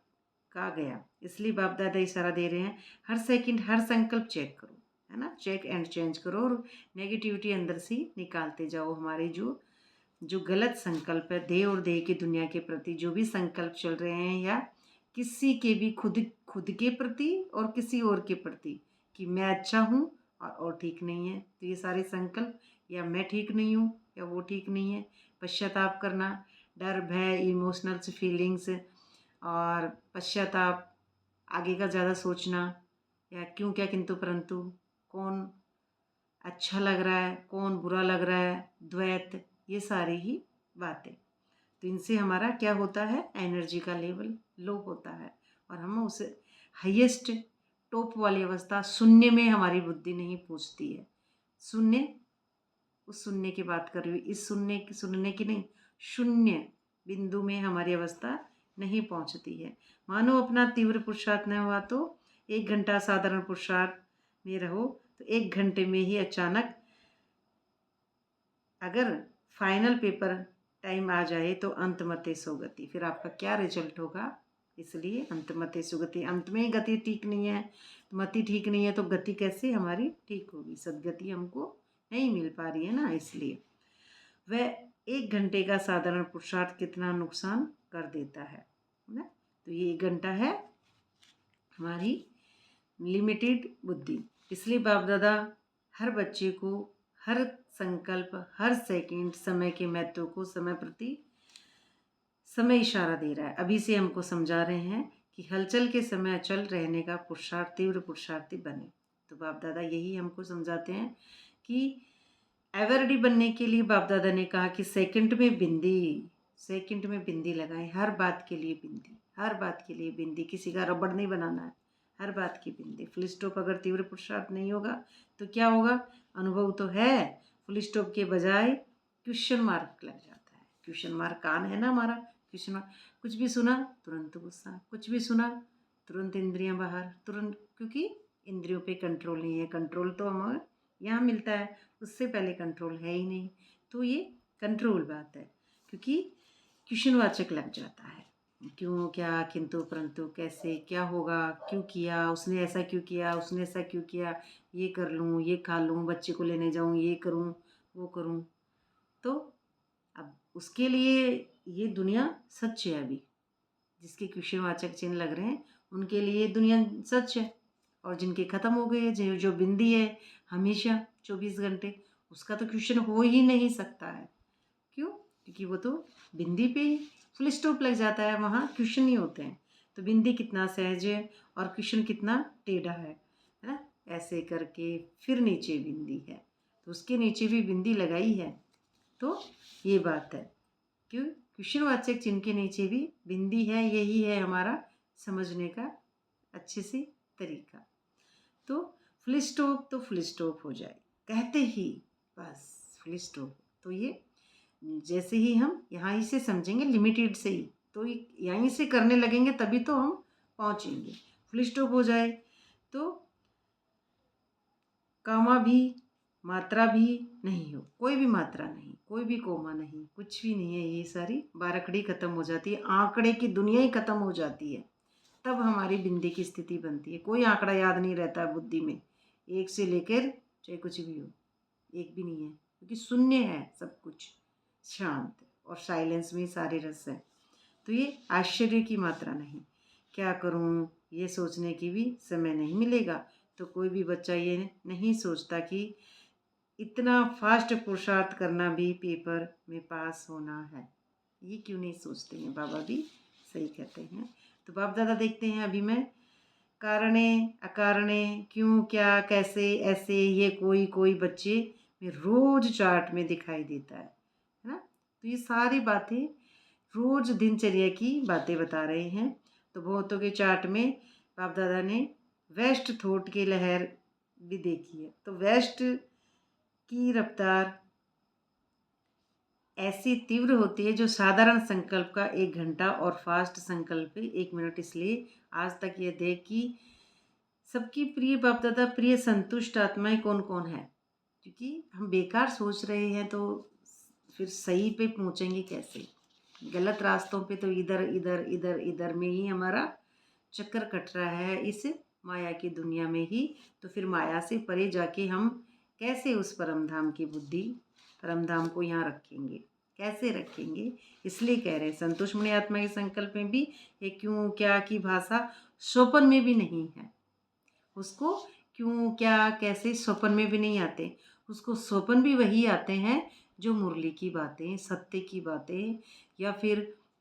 का गया, इसलिए बाप दादा इशारा दे रहे हैं हर सेकंड हर संकल्प चेक करो, है ना। चेक एंड चेंज करो और नेगेटिविटी अंदर से निकालते जाओ। हमारे जो गलत संकल्प है देह और देह की दुनिया के प्रति, जो भी संकल्प चल रहे हैं या किसी के भी खुद के प्रति और किसी और के प्रति कि मैं अच्छा हूँ और ठीक नहीं है, तो ये सारे संकल्प या मैं ठीक नहीं हूँ या वो ठीक नहीं है। पश्चाताप करना, डर भय इमोशनल्स फीलिंग्स और पश्चाताप, आगे का ज़्यादा सोचना या क्यों क्या किंतु परंतु, कौन अच्छा लग रहा है कौन बुरा लग रहा है, द्वैत, ये सारी ही बातें। तो इनसे हमारा क्या होता है? एनर्जी का लेवल लो होता है और हम उस हाईएस्ट टॉप वाली अवस्था शून्य में हमारी बुद्धि नहीं पहुंचती है। शून्य, उस शून्य की बात कर रही हूँ, इस सुनने की नहीं, शून्य बिंदु में हमारी अवस्था नहीं पहुंचती है। मानो अपना तीव्र पुरुषार्थ न हुआ तो 1 घंटा साधारण पुरुषार्थ में रहो तो 1 घंटे में ही अचानक अगर फाइनल पेपर टाइम आ जाए तो अंतमते सुगति, फिर आपका क्या रिजल्ट होगा? इसलिए अंतमते सुगति, अंत में ही गति ठीक नहीं है, मति ठीक नहीं है तो गति कैसे हमारी ठीक होगी? सदगति हमको नहीं मिल पा रही है ना। इसलिए वह 1 घंटे का साधारण पुरुषार्थ कितना नुकसान कर देता है ना। तो ये 1 घंटा है हमारी लिमिटेड बुद्धि। इसलिए बाप दादा हर बच्चे को हर संकल्प हर सेकंड समय के महत्व को समय प्रति समय इशारा दे रहा है। अभी से हमको समझा रहे हैं कि हलचल के समय अचल रहने का पुरुषार्थ तीव्र पुरुषार्थी बने। तो बाप दादा यही हमको समझाते हैं कि एवरडी बनने के लिए बाप दादा ने कहा कि सेकंड में बिंदी लगाएं। हर बात के लिए बिंदी, हर बात के लिए बिंदी, किसी का रबड़ नहीं बनाना है, हर बात की बिंदी। फुल स्टॉप अगर तीव्र पुरुषार्थ नहीं होगा तो क्या होगा? अनुभव तो है, फुल स्टॉप के बजाय क्वेश्चन मार्क लग जाता है। क्वेश्चन मार्क कान है ना हमारा, क्वेश्चन मार्क। कुछ भी सुना तुरंत गुस्सा, कुछ भी सुना तुरंत इंद्रियां बाहर, तुरंत, क्योंकि इंद्रियों पे कंट्रोल नहीं है। कंट्रोल तो हमें यहाँ मिलता है, उससे पहले कंट्रोल है ही नहीं। तो ये कंट्रोल बात है, क्योंकि क्वेश्चनवाचक लग जाता है। क्यों क्या किंतु परंतु, कैसे क्या होगा, क्यों किया उसने, ऐसा क्यों किया उसने, ऐसा क्यों किया, ये कर लूँ ये खा लूँ, बच्चे को लेने जाऊँ, ये करूँ वो करूँ। तो अब उसके लिए ये दुनिया सच है। अभी जिसके क्वेश्चनवाचक चिन्ह लग रहे हैं उनके लिए दुनिया सच है, और जिनके ख़त्म हो गए हैं, जो बिंदी है हमेशा 24 घंटे, उसका तो क्वेश्चन हो ही नहीं सकता है। क्यों? क्योंकि वो तो बिंदी पे ही फुल स्टॉप लग जाता है, वहाँ क्वेश्चन नहीं होते हैं। तो बिंदी कितना सहज है और क्वेश्चन कितना टेढ़ा है ना। ऐसे करके फिर नीचे बिंदी है, तो उसके नीचे भी बिंदी लगाई है। तो ये बात है, क्यों? क्वेश्चनवाचक चिन्ह के नीचे भी बिंदी है। यही है हमारा समझने का अच्छे से तरीका। तो फुल स्टॉप तो फुल स्टॉप हो जाए कहते ही, बस फुल स्टॉप। तो ये जैसे ही हम यहाँ ही से समझेंगे, लिमिटेड से ही, तो यहीं से करने लगेंगे तभी तो हम पहुँचेंगे। फुल स्टॉप हो जाए तो कामा भी, मात्रा भी नहीं हो, कोई भी मात्रा नहीं, कोई भी कोमा नहीं, कुछ भी नहीं है। ये सारी बारकड़ी खत्म हो जाती है, आंकड़े की दुनिया ही खत्म हो जाती है। तब हमारी बिंदी की स्थिति बनती है। कोई आंकड़ा याद नहीं रहता है बुद्धि में, 1 से लेकर चाहे कुछ भी हो, एक भी नहीं है, क्योंकि शून्य है सब कुछ, शांत, और साइलेंस में सारे रस है। तो ये आश्चर्य की मात्रा नहीं, क्या करूं, ये सोचने की भी समय नहीं मिलेगा। तो कोई भी बच्चा ये नहीं सोचता कि इतना फास्ट पुरुषार्थ करना भी पेपर में पास होना है। ये क्यों नहीं सोचते हैं, बाबा भी सही कहते हैं। तो बाप दादा देखते हैं अभी मैं कारणे अकारणे क्यों क्या कैसे ऐसे ये कोई कोई बच्चे में रोज चार्ट में दिखाई देता है ना। तो ये सारी बातें रोज दिनचर्या की बातें बता रहे हैं। तो बहुतों के चार्ट में बाप दादा ने वेस्ट थॉट की लहर भी देखी है। तो वेस्ट की रफ्तार ऐसी तीव्र होती है जो साधारण संकल्प का 1 घंटा और फास्ट संकल्प 1 मिनट। इसलिए आज तक ये देख कि सबकी प्रिय बाप दादा प्रिय संतुष्ट आत्माएं कौन कौन है, क्योंकि हम बेकार सोच रहे हैं तो फिर सही पे पहुंचेंगे कैसे। गलत रास्तों पे तो इधर इधर इधर इधर में ही हमारा चक्कर कट रहा है, इस माया की दुनिया में ही। तो फिर माया से परे जाके हम कैसे उस परम धाम की बुद्धि, परम धाम को यहाँ रखेंगे, कैसे रखेंगे। इसलिए कह रहे हैं संतोष मणि आत्मा के संकल्प में भी ये क्यों क्या की भाषा स्वप्न में भी नहीं है। उसको क्यों क्या कैसे स्वप्न में भी नहीं आते। उसको स्वप्न भी वही आते हैं जो मुरली की बातें, सत्य की बातें, या फिर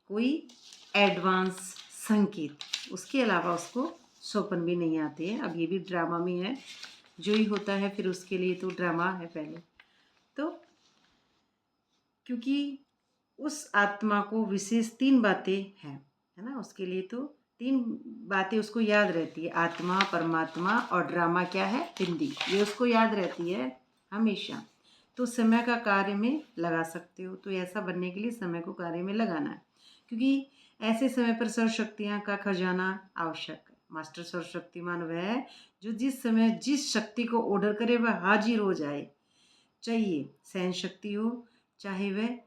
कोई एडवांस संकेत। उसके अलावा उसको स्वप्न भी नहीं आते हैं। अब ये भी ड्रामा में है, जो ही होता है फिर उसके लिए तो ड्रामा है पहले। तो क्योंकि उस आत्मा को विशेष 3 बातें हैं, है ना। उसके लिए तो 3 बातें उसको याद रहती है, आत्मा, परमात्मा और ड्रामा क्या है, हिंदी। ये उसको याद रहती है हमेशा। तो समय का कार्य में लगा सकते हो। तो ऐसा बनने के लिए समय को कार्य में लगाना है, क्योंकि ऐसे समय पर सर्वशक्तियाँ का खजाना आवश्यक है। मास्टर सर्वशक्तिमान वह है जो जिस समय जिस शक्ति को ऑर्डर करे वह हाजिर हो जाए। चाहिए सहन शक्ति हो, चाहे वह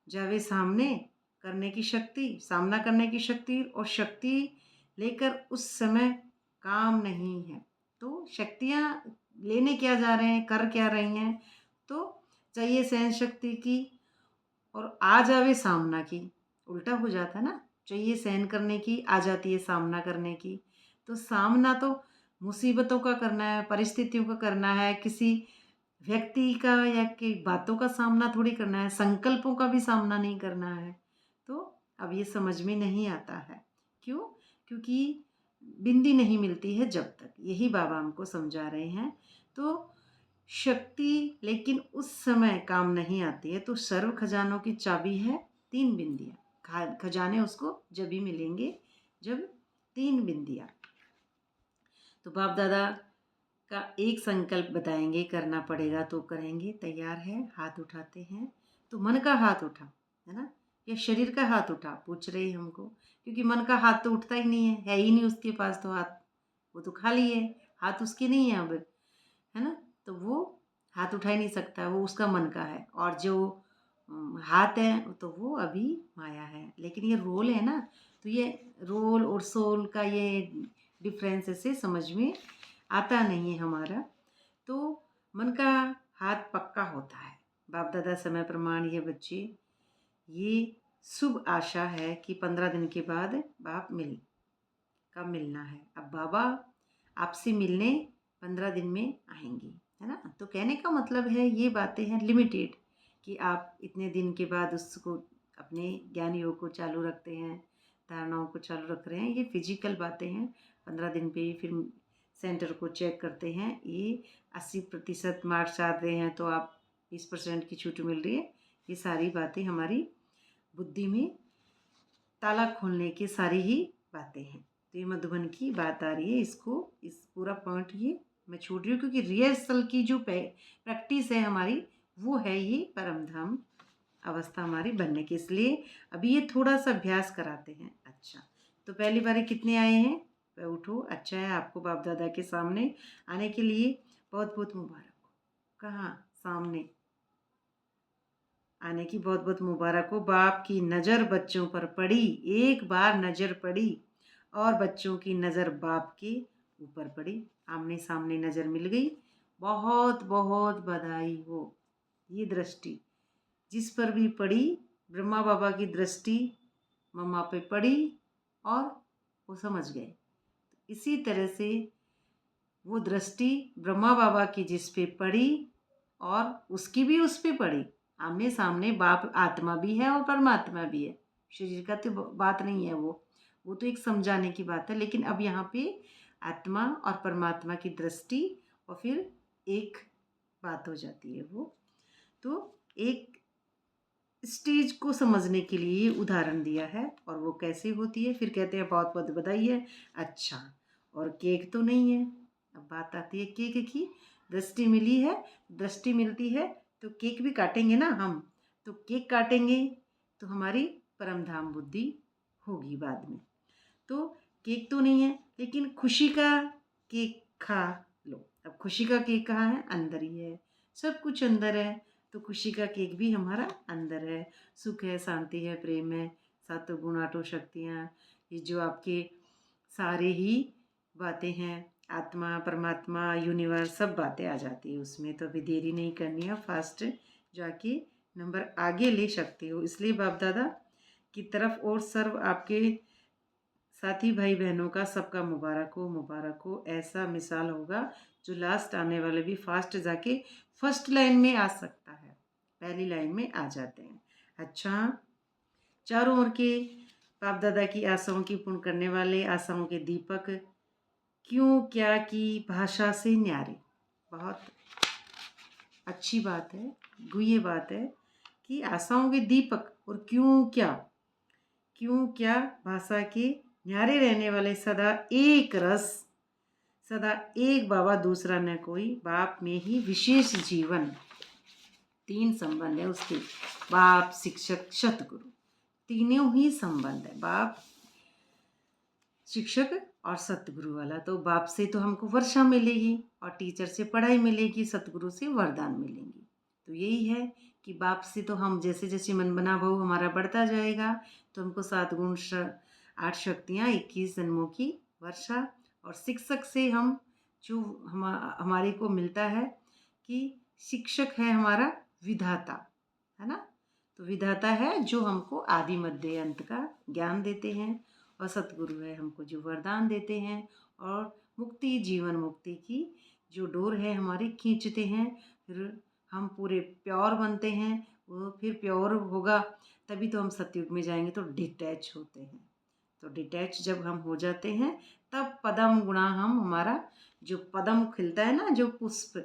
जावे सामने करने की शक्ति, सामना करने की शक्ति, और शक्ति लेकर उस समय काम नहीं है। तो शक्तियाँ लेने क्या जा रहे हैं, कर क्या रही हैं। तो चाहिए सहन शक्ति की और आ जावे सामना की। उल्टा हो जाता है ना, चाहिए सहन करने की, आ जाती है सामना करने की। तो सामना तो मुसीबतों का करना है, परिस्थितियों का करना है, किसी व्यक्ति का या कि बातों का सामना थोड़ी करना है, संकल्पों का भी सामना नहीं करना है। तो अब ये समझ में नहीं आता है। क्यों? क्योंकि बिंदी नहीं मिलती है जब तक, यही बाबा हमको समझा रहे हैं। तो शक्ति लेकिन उस समय काम नहीं आती है। तो सर्व खजानों की चाबी है 3 बिंदियाँ। खजाने उसको जब भी मिलेंगे जब 3 बिंदियाँ। तो बाप दादा का एक संकल्प बताएंगे, करना पड़ेगा तो करेंगे। तैयार है? हाथ उठाते हैं। तो मन का हाथ उठा, है ना, या शरीर का हाथ उठा, पूछ रही हमको। क्योंकि मन का हाथ तो उठता ही नहीं है ही नहीं उसके पास तो हाथ, वो तो खाली है, हाथ उसके नहीं है अब, है ना। तो वो हाथ उठा ही नहीं सकता, वो उसका मन का है। और जो हाथ है तो वो अभी माया है। लेकिन ये रोल है ना, तो ये रोल और सोल का ये डिफरेंस ऐसे समझ में आता नहीं है हमारा। तो मन का हाथ पक्का होता है। बाप दादा समय प्रमाण ये बच्चे, ये शुभ आशा है कि 15 दिन के बाद बाप मिलना है। अब बाबा आपसे मिलने 15 दिन में आएंगे, है ना। तो कहने का मतलब है ये बातें हैं लिमिटेड, कि आप इतने दिन के बाद उसको अपने ज्ञान योग को चालू रखते हैं, धारणाओं को चालू रख रहे हैं। ये फिजिकल बातें हैं। 15 दिन पे ही फिर सेंटर को चेक करते हैं। ये 80% मार्क्स आ रहे हैं तो आप 20% की छूट मिल रही है। ये सारी बातें हमारी बुद्धि में ताला खोलने की सारी ही बातें हैं। तो ये मधुबन की बात आ रही है। इसको इस पूरा पॉइंट ये मैं छोड़ रही हूँ, क्योंकि रिहर्सल की जो प्रैक्टिस है हमारी, वो है ये परम धाम अवस्था हमारी बनने की। इसलिए अभी ये थोड़ा सा अभ्यास कराते हैं। अच्छा, तो पहली बार कितने आए हैं? उठो। अच्छा है, आपको बाप दादा के सामने आने के लिए बहुत बहुत मुबारक हो। कहाँ? सामने आने की बहुत बहुत मुबारक हो। बाप की नज़र बच्चों पर पड़ी, एक बार नज़र पड़ी और बच्चों की नज़र बाप के ऊपर पड़ी, आमने सामने नज़र मिल गई। बहुत बहुत बधाई हो। ये दृष्टि जिस पर भी पड़ी, ब्रह्मा बाबा की दृष्टि मम्मा पे पड़ी और वो समझ गए। इसी तरह से वो दृष्टि ब्रह्मा बाबा की जिस पे पड़ी और उसकी भी उस पे पड़ी। आमने सामने बाप आत्मा भी है और परमात्मा भी है, शरीर का तो बात नहीं है वो तो एक समझाने की बात है। लेकिन अब यहाँ पे आत्मा और परमात्मा की दृष्टि और फिर एक बात हो जाती है। वो तो एक स्टेज को समझने के लिए उदाहरण दिया है। और वो कैसे होती है, फिर कहते हैं बहुत बहुत बधाई है। अच्छा, और केक तो नहीं है। अब बात आती है केक की। दृष्टि मिली है, दृष्टि मिलती है तो केक भी काटेंगे ना हम। तो केक काटेंगे तो हमारी परम धाम बुद्धि होगी बाद में। तो केक तो नहीं है, लेकिन खुशी का केक खा लो। अब खुशी का केक कहाँ है? अंदर ही है, सब कुछ अंदर है। तो खुशी का केक भी हमारा अंदर है। सुख है, शांति है, प्रेम है, सातों गुण आठों शक्तियाँ, ये जो आपके सारे ही बातें हैं, आत्मा परमात्मा यूनिवर्स, सब बातें आ जाती है उसमें। तो अभी देरी नहीं करनी है, फास्ट जाके नंबर आगे ले सकते हो। इसलिए बाप दादा की तरफ और सर्व आपके साथी भाई बहनों का सबका मुबारक हो। ऐसा मिसाल होगा जो लास्ट आने वाले भी फास्ट जाके फर्स्ट लाइन में आ सकता है, पहली लाइन में आ जाते हैं। अच्छा, चारों ओर के बाप दादा की आशाओं की पूर्ण करने वाले आशाओं के दीपक, क्यों क्या की भाषा से न्यारे। बहुत अच्छी बात है, गुह्य बात है कि आशाओं के दीपक और क्यों क्या भाषा के न्यारे रहने वाले, सदा एक रस, सदा एक बाबा दूसरा न कोई, बाप में ही विशेष जीवन। तीन संबंध है उसके, बाप शिक्षक सतगुरु, तीनों ही संबंध है, बाप शिक्षक और सतगुरु वाला। तो बाप से तो हमको वर्षा मिलेगी और टीचर से पढ़ाई मिलेगी, सतगुरु से वरदान मिलेंगी। तो यही है कि बाप से तो हम जैसे जैसे मन बना भाव हमारा बढ़ता जाएगा तो हमको 7 गुण 8 शक्तियाँ 21 जन्मों की वर्षा। और शिक्षक से हम जो हमारे को मिलता है कि शिक्षक है हमारा विधाता, है ना। तो विधाता है जो हमको आदि मध्य अंत का ज्ञान देते हैं, और सतगुरु है हमको जो वरदान देते हैं और मुक्ति जीवन मुक्ति की जो डोर है हमारी खींचते हैं। फिर हम पूरे प्योर बनते हैं। वो फिर प्योर होगा तभी तो हम सतयुग में जाएंगे तो डिटैच होते हैं। तो डिटैच जब हम हो जाते हैं तब पदम गुणा हम, हमारा जो पदम खिलता है ना, जो पुष्प,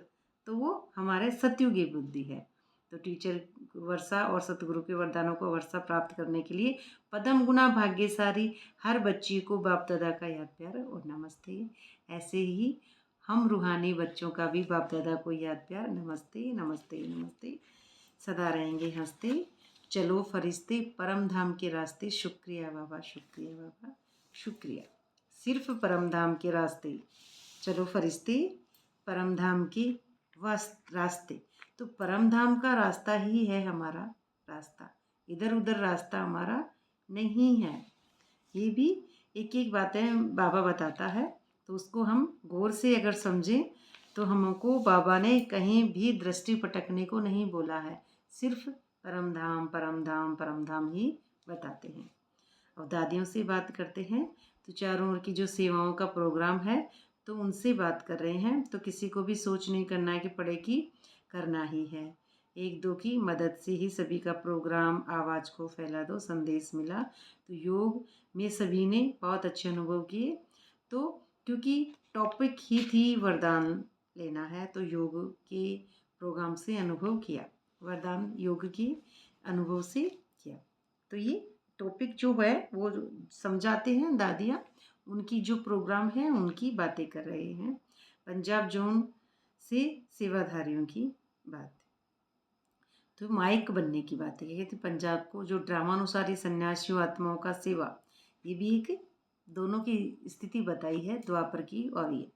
तो वो हमारे सतयुगी बुद्धि है। तो टीचर वर्षा और सतगुरु के वरदानों को वर्षा प्राप्त करने के लिए पदम गुना भाग्यशाली हर बच्ची को बाप दादा का याद प्यार और नमस्ते। ऐसे ही हम रूहानी बच्चों का भी बाप दादा को याद प्यार नमस्ते नमस्ते नमस्ते। सदा रहेंगे हंसते, चलो फरिश्ते परम धाम के रास्ते। शुक्रिया बाबा, शुक्रिया बाबा, शुक्रिया। सिर्फ परम धाम के रास्ते, चलो फरिश्ते परम धाम के रास्ते। तो परम धाम का रास्ता ही है हमारा रास्ता, इधर उधर रास्ता हमारा नहीं है। ये भी एक एक बातें बाबा बताता है, तो उसको हम गौर से अगर समझें तो हमको बाबा ने कहीं भी दृष्टि पटकने को नहीं बोला है, सिर्फ परम धाम परम धाम परम धाम ही बताते हैं। और दादियों से बात करते हैं तो चारों ओर की जो सेवाओं का प्रोग्राम है तो उनसे बात कर रहे हैं। तो किसी को भी सोच नहीं करना है कि पढ़ेगी, करना ही है। एक दो की मदद से ही सभी का प्रोग्राम आवाज़ को फैला दो, संदेश मिला। तो योग में सभी ने बहुत अच्छे अनुभव किए। तो क्योंकि टॉपिक ही थी वरदान लेना है तो योग के प्रोग्राम से अनुभव किया, वरदान योग के अनुभव से किया। तो ये टॉपिक जो है वो समझाते हैं दादियाँ, उनकी जो प्रोग्राम है उनकी बातें कर रहे हैं। पंजाब जोन से सेवाधारियों की बात, तो माइक बनने की बात है। कहते पंजाब को जो ड्रामानुसारी सन्यासियों आत्माओं का सेवा, ये भी एक दोनों की स्थिति बताई है, द्वापर की और ये।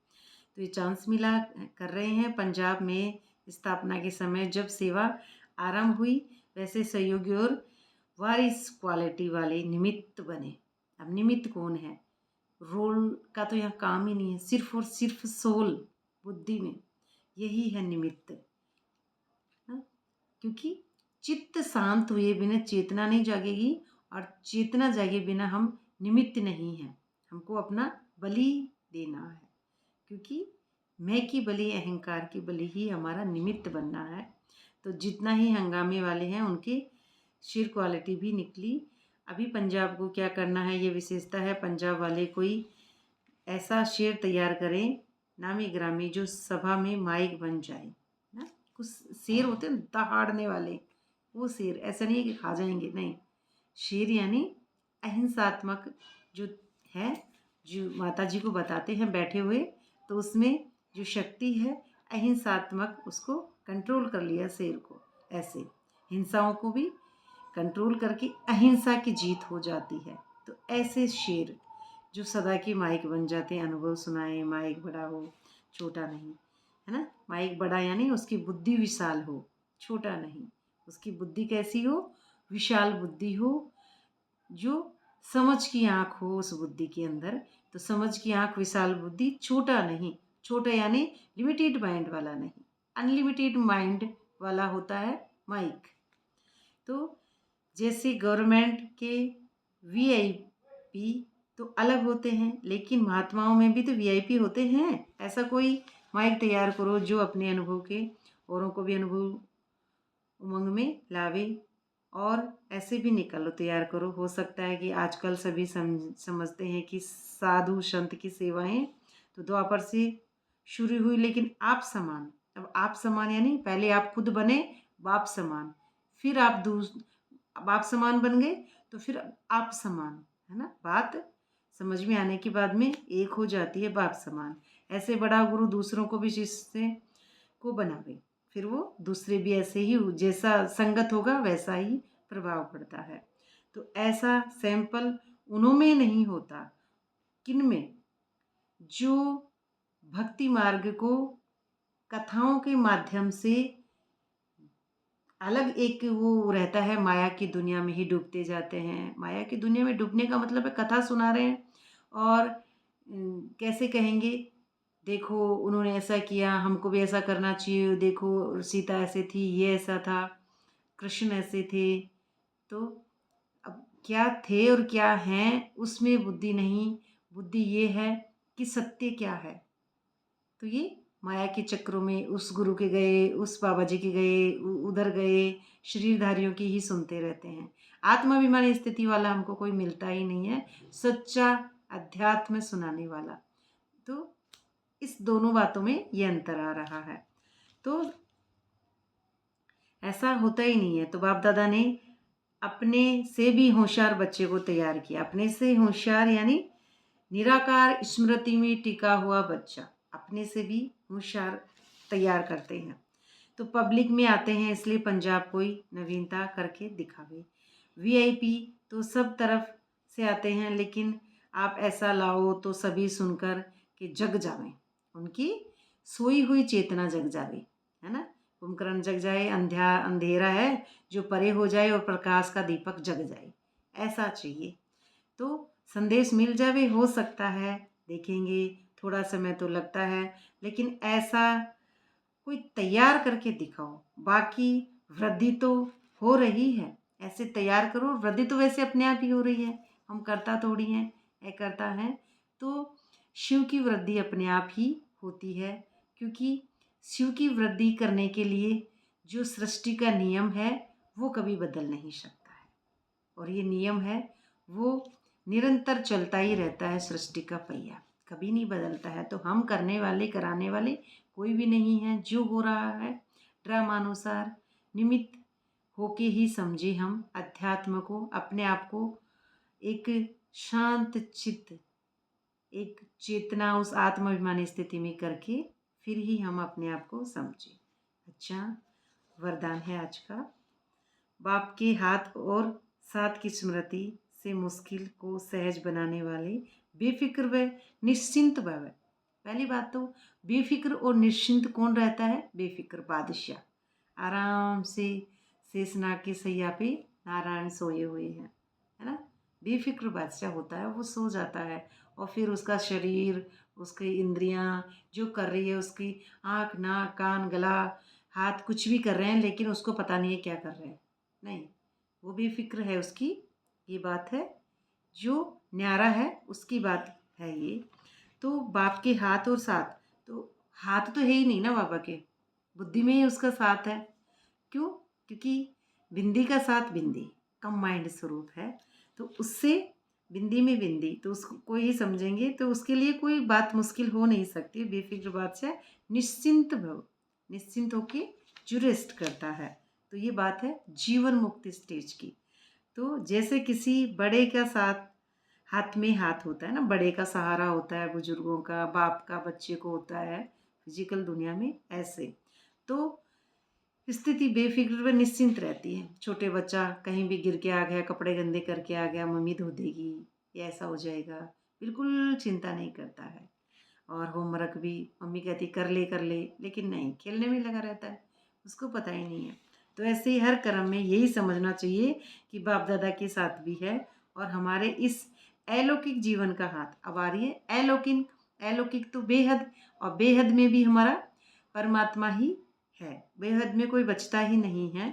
तो ये चांस मिला कर रहे हैं। पंजाब में स्थापना के समय जब सेवा आरंभ हुई वैसे सहयोगी और वारिस क्वालिटी वाले निमित्त बने। अब निमित्त कौन है? रोल का तो यहाँ काम ही नहीं है, सिर्फ और सिर्फ सोल बुद्धि में यही है निमित्त। हाँ? क्योंकि चित्त शांत हुए बिना चेतना नहीं जागेगी और चेतना जागे बिना हम निमित्त नहीं हैं। हमको अपना बलि देना है, क्योंकि मैं की बलि, अहंकार की बलि ही हमारा निमित्त बनना है। तो जितना ही हंगामे वाले हैं उनकी शेर क्वालिटी भी निकली। अभी पंजाब को क्या करना है, ये विशेषता है, पंजाब वाले कोई ऐसा शेर तैयार करें नामी ग्रामी जो सभा में माइक बन जाए ना। कुछ शेर होते हैं दहाड़ने वाले, वो शेर ऐसा नहीं है कि खा जाएंगे, नहीं। शेर यानी अहिंसात्मक जो है, जो माता जी को बताते हैं बैठे हुए, तो उसमें जो शक्ति है अहिंसात्मक, उसको कंट्रोल कर लिया शेर को। ऐसे हिंसाओं को भी कंट्रोल करके अहिंसा की जीत हो जाती है। तो ऐसे शेर जो सदा के माइक बन जाते हैं, अनुभव सुनाए, माइक बड़ा हो छोटा नहीं, है ना। माइक बड़ा यानी उसकी बुद्धि विशाल हो, छोटा नहीं। उसकी बुद्धि कैसी हो, विशाल बुद्धि हो, जो समझ की आँख हो उस बुद्धि के अंदर। तो समझ की आँख, विशाल बुद्धि, छोटा नहीं। छोटा यानी लिमिटेड माइंड वाला नहीं, अनलिमिटेड माइंड वाला होता है माइक। तो जैसे गवर्नमेंट के वीआईपी तो अलग होते हैं, लेकिन महात्माओं में भी तो वीआईपी होते हैं। ऐसा कोई माइक तैयार करो जो अपने अनुभव के औरों को भी अनुभव उमंग में लावे, और ऐसे भी निकालो, तैयार करो। हो सकता है कि आजकल सभी समझते हैं कि साधु संत की सेवाएं तो द्वापर से शुरू हुई, लेकिन आप समान, अब आप समान यानी पहले आप खुद बने बाप समान, फिर आप बाप समान बन गए, तो फिर आप समान, है ना। बात समझ में आने के बाद में एक हो जाती है, बाप समान। ऐसे बड़ा गुरु दूसरों को भी शिष्य को बनावे, फिर वो दूसरे भी ऐसे ही, जैसा संगत होगा वैसा ही प्रभाव पड़ता है। तो ऐसा सैंपल उनमें नहीं होता, किन में, जो भक्ति मार्ग को कथाओं के माध्यम से अलग एक वो रहता है, माया की दुनिया में ही डूबते जाते हैं। माया की दुनिया में डूबने का मतलब है कथा सुना रहे हैं और कैसे कहेंगे, देखो उन्होंने ऐसा किया, हमको भी ऐसा करना चाहिए, देखो सीता ऐसे थी, ये ऐसा था, कृष्ण ऐसे थे। तो अब क्या थे और क्या हैं उसमें बुद्धि नहीं, बुद्धि ये है कि सत्य क्या है। तो ये माया के चक्रों में उस गुरु के गए, उस बाबा जी के गए, उधर गए, शरीरधारियों की ही सुनते रहते हैं। आत्माभिमानी स्थिति वाला हमको कोई मिलता ही नहीं है, सच्चा अध्यात्म सुनाने वाला। तो इस दोनों बातों में ये अंतर आ रहा है। तो ऐसा होता ही नहीं है। तो बाप दादा ने अपने से भी होशियार बच्चे को तैयार किया। अपने से होशियार यानी निराकार स्मृति में टिका हुआ बच्चा अपने से भी होशियार तैयार करते हैं। तो पब्लिक में आते हैं इसलिए पंजाब कोई नवीनता करके दिखावे। वीआईपी तो सब तरफ से आते हैं, लेकिन आप ऐसा लाओ तो सभी सुनकर कि जग जावें, उनकी सोई हुई चेतना जग जावे, है ना। कुंभकर्ण जग जाए, अंधेरा है जो परे हो जाए और प्रकाश का दीपक जग जाए, ऐसा चाहिए। तो संदेश मिल जावे, हो सकता है, देखेंगे, थोड़ा समय तो लगता है, लेकिन ऐसा कोई तैयार करके दिखाओ। बाकी वृद्धि तो हो रही है, ऐसे तैयार करो, वृद्धि तो वैसे अपने आप ही हो रही है, हम करता थोड़ी हैं, ये करता है। तो शिव की वृद्धि अपने आप ही होती है, क्योंकि शिव की वृद्धि करने के लिए जो सृष्टि का नियम है वो कभी बदल नहीं सकता है, और ये नियम है वो निरंतर चलता ही रहता है। सृष्टि का पहिया कभी नहीं बदलता है। तो हम करने वाले, कराने वाले कोई भी नहीं है। जो हो रहा है ड्रामानुसार निमित्त होके ही समझे हम अध्यात्म को, अपने आप को एक शांत चित्त, एक चेतना उस आत्माभिमानी स्थिति में करके फिर ही हम अपने आप को समझें। अच्छा वरदान है आज का, बाप के हाथ और साथ की स्मृति से मुश्किल को सहज बनाने वाले बेफिक्र व निश्चिंत भव। पहली बात तो बेफिक्र और निश्चिंत कौन रहता है? बेफिक्र बादशाह, आराम से शेषनाग की सैया पे नारायण सोए हुए हैं, है ना। बेफिक्र बादशाह होता है, वो सो जाता है और फिर उसका शरीर, उसकी इंद्रियां जो कर रही है, उसकी आँख, नाक, कान, गला, हाथ कुछ भी कर रहे हैं, लेकिन उसको पता नहीं है क्या कर रहे हैं, नहीं, वो बेफिक्र है उसकी। ये बात है जो न्यारा है उसकी बात है ये। तो बाप के हाथ और साथ, तो हाथ तो है ही नहीं ना बाबा के, बुद्धि में ही उसका साथ है। क्यों? क्योंकि बिंदी का साथ बिंदी कंबाइंड स्वरूप है, तो उससे बिंदी में बिंदी, तो उसको ही समझेंगे तो उसके लिए कोई बात मुश्किल हो नहीं सकती। बेफिक्र बात से निश्चिंत भव, निश्चिंत होके जो रेस्ट करता है। तो ये बात है जीवन मुक्ति स्टेज की। तो जैसे किसी बड़े का साथ, हाथ में हाथ होता है ना, बड़े का सहारा होता है, बुजुर्गों का, बाप का बच्चे को होता है फिजिकल दुनिया में, ऐसे तो स्थिति बेफिक्र व निश्चिंत रहती है। छोटे बच्चा कहीं भी गिर के आ गया, कपड़े गंदे करके आ गया, मम्मी धो देगी या ऐसा हो जाएगा, बिल्कुल चिंता नहीं करता है। और होमवर्क भी मम्मी कहती कर ले, लेकिन नहीं, खेलने में लगा रहता है, उसको पता ही नहीं है। तो ऐसे ही हर कर्म में यही समझना चाहिए कि बाप दादा के साथ भी है और हमारे इस अलौकिक जीवन का हाथ। अब आ रही है अलौकिक, अलौकिक तो बेहद, और बेहद में भी हमारा परमात्मा ही है, बेहद में कोई बचता ही नहीं है।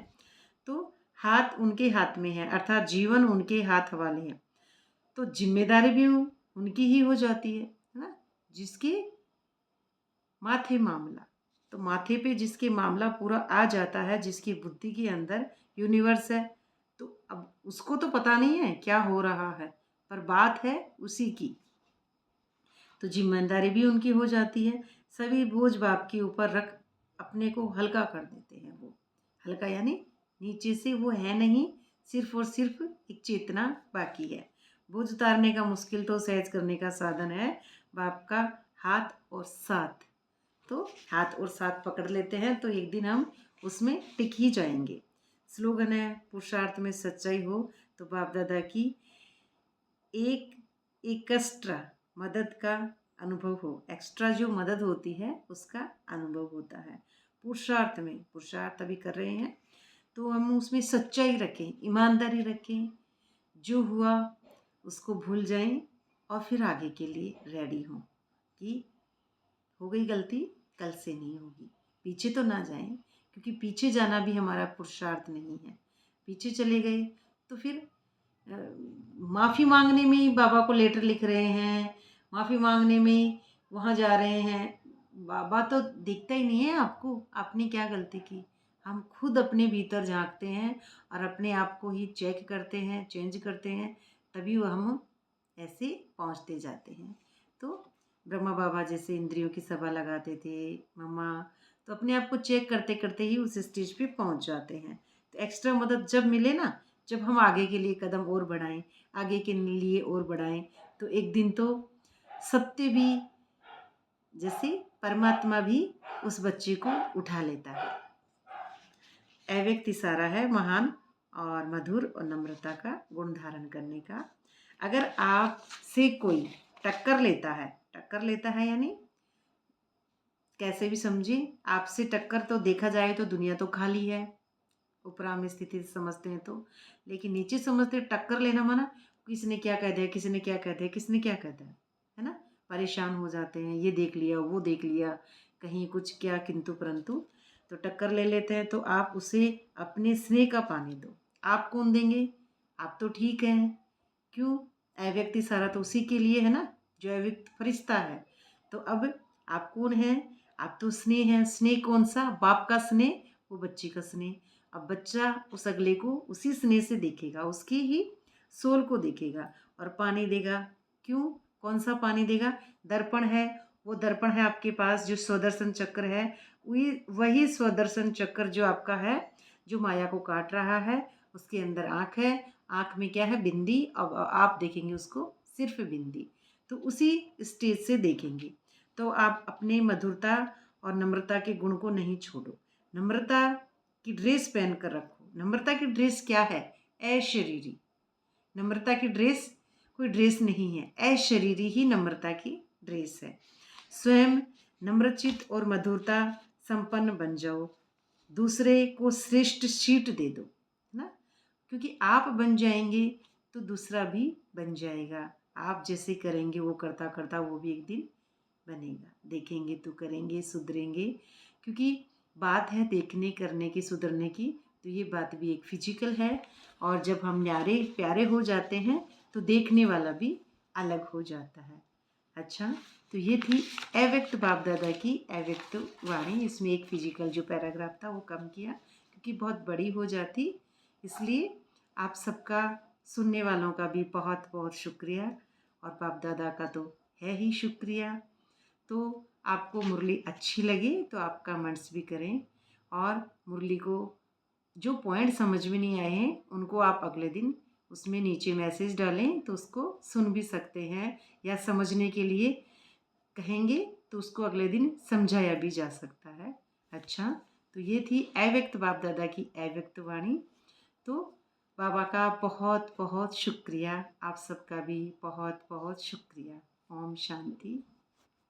तो हाथ उनके हाथ में है, अर्थात जीवन उनके हाथ वाले है, तो जिम्मेदारी भी उनकी ही हो जाती है ना। जिसके माथे मामला, तो माथे पे जिसके मामला पूरा आ जाता है, जिसकी बुद्धि के अंदर यूनिवर्स है, तो अब उसको तो पता नहीं है क्या हो रहा है, पर बात है उसी की, तो जिम्मेदारी भी उनकी हो जाती है। सभी बोझ बाप के ऊपर रख अपने को हल्का कर देते हैं। वो हल्का यानी नीचे से वो है नहीं, सिर्फ और सिर्फ एक चेतना बाकी है। बोझ उतारने का मुश्किल तो सहज करने का साधन है बाप का हाथ और साथ। तो हाथ और साथ पकड़ लेते हैं तो एक दिन हम उसमें टिक ही जाएंगे। स्लोगन है पुरुषार्थ में सच्चाई हो, तो बाप दादा की एक एक्स्ट्रा मदद का अनुभव हो। एक्स्ट्रा जो मदद होती है उसका अनुभव होता है पुरुषार्थ में। पुरुषार्थ अभी कर रहे हैं तो हम उसमें सच्चाई रखें, ईमानदारी रखें, जो हुआ उसको भूल जाएं और फिर आगे के लिए रेडी हों कि हो गई गलती, कल से नहीं होगी। पीछे तो ना जाएं, क्योंकि पीछे जाना भी हमारा पुरुषार्थ नहीं है। पीछे चले गए तो फिर माफ़ी मांगने में ही बाबा को लेटर लिख रहे हैं, माफ़ी मांगने में वहाँ जा रहे हैं, बाबा तो दिखता ही नहीं है आपको, आपने क्या गलती की। हम खुद अपने भीतर झांकते हैं और अपने आप को ही चेक करते हैं, चेंज करते हैं, तभी वो हम ऐसे पहुँचते जाते हैं। तो ब्रह्मा बाबा जैसे इंद्रियों की सभा लगाते थे मम्मा, तो अपने आप को चेक करते करते ही उस स्टेज पे पहुँच जाते हैं। तो एक्स्ट्रा मदद जब मिले ना, जब हम आगे के लिए कदम और बढ़ाएं, आगे के लिए और बढ़ाएं, तो एक दिन तो सत्य भी, जैसे परमात्मा भी उस बच्चे को उठा लेता है। अव्यक्त इशारा है महान और मधुर और नम्रता का गुण धारण करने का। अगर आपसे कोई टक्कर लेता है यानी कैसे भी समझिए, आपसे टक्कर, तो देखा जाए तो दुनिया तो खाली है, ऊपरा में स्थिति समझते हैं तो, लेकिन नीचे समझते टक्कर लेना माना किसने क्या कह दिया, किसने क्या कह दिया, किसने क्या कह दिया, है ना। परेशान हो जाते हैं, ये देख लिया वो देख लिया, कहीं कुछ क्या किंतु परंतु, तो टक्कर ले लेते हैं। तो आप उसे अपने स्नेह का पानी दो। आप कौन देंगे? आप तो ठीक हैं। क्यों? अव्यक्त सारा तो उसी के लिए है ना, जो अव्यक्त फरिश्ता है। तो अब आप कौन हैं? आप तो स्नेह हैं। स्नेह कौन सा? बाप का स्नेह, वो बच्चे का स्नेह। अब बच्चा उस अगले को उसी स्नेह से देखेगा, उसकी ही सोल को देखेगा और पानी देगा। क्यों? कौन सा पानी देगा? दर्पण है, वो दर्पण है आपके पास, जो स्वदर्शन चक्र है, वही स्वदर्शन चक्र जो आपका है, जो माया को काट रहा है, उसके अंदर आँख है। आँख में क्या है? बिंदी। अब आप देखेंगे उसको सिर्फ बिंदी, तो उसी स्टेज से देखेंगे। तो आप अपने मधुरता और नम्रता के गुण को नहीं छोड़ो। नम्रता की ड्रेस पहन कर रखो। नम्रता की ड्रेस क्या है? अशरीरी। नम्रता की ड्रेस कोई ड्रेस नहीं है, अशरीरी ही नम्रता की ड्रेस है। स्वयं नम्रचित और मधुरता संपन्न बन जाओ, दूसरे को श्रेष्ठ सीट दे दो, है ना। क्योंकि आप बन जाएंगे तो दूसरा भी बन जाएगा। आप जैसे करेंगे वो करता करता वो भी एक दिन बनेगा। देखेंगे तो करेंगे, सुधरेंगे। क्योंकि बात है देखने, करने की, सुधरने की, तो ये बात भी एक फिजिकल है। और जब हम न्यारे प्यारे हो जाते हैं तो देखने वाला भी अलग हो जाता है। अच्छा, तो ये थी अव्यक्त बाप दादा की अव्यक्त वाणी। इसमें एक फिजिकल जो पैराग्राफ था वो कम किया क्योंकि बहुत बड़ी हो जाती, इसलिए आप सबका सुनने वालों का भी बहुत बहुत शुक्रिया, और बाप दादा का तो है ही शुक्रिया। तो आपको मुरली अच्छी लगे तो आप कमेंट्स भी करें, और मुरली को जो पॉइंट समझ में नहीं आए हैं उनको आप अगले दिन उसमें नीचे मैसेज डालें तो उसको सुन भी सकते हैं, या समझने के लिए कहेंगे तो उसको अगले दिन समझाया भी जा सकता है। अच्छा, तो ये थी अव्यक्त बाप दादा की अव्यक्त वाणी। तो बाबा का बहुत बहुत शुक्रिया, आप सबका भी बहुत बहुत शुक्रिया। ओम शांति।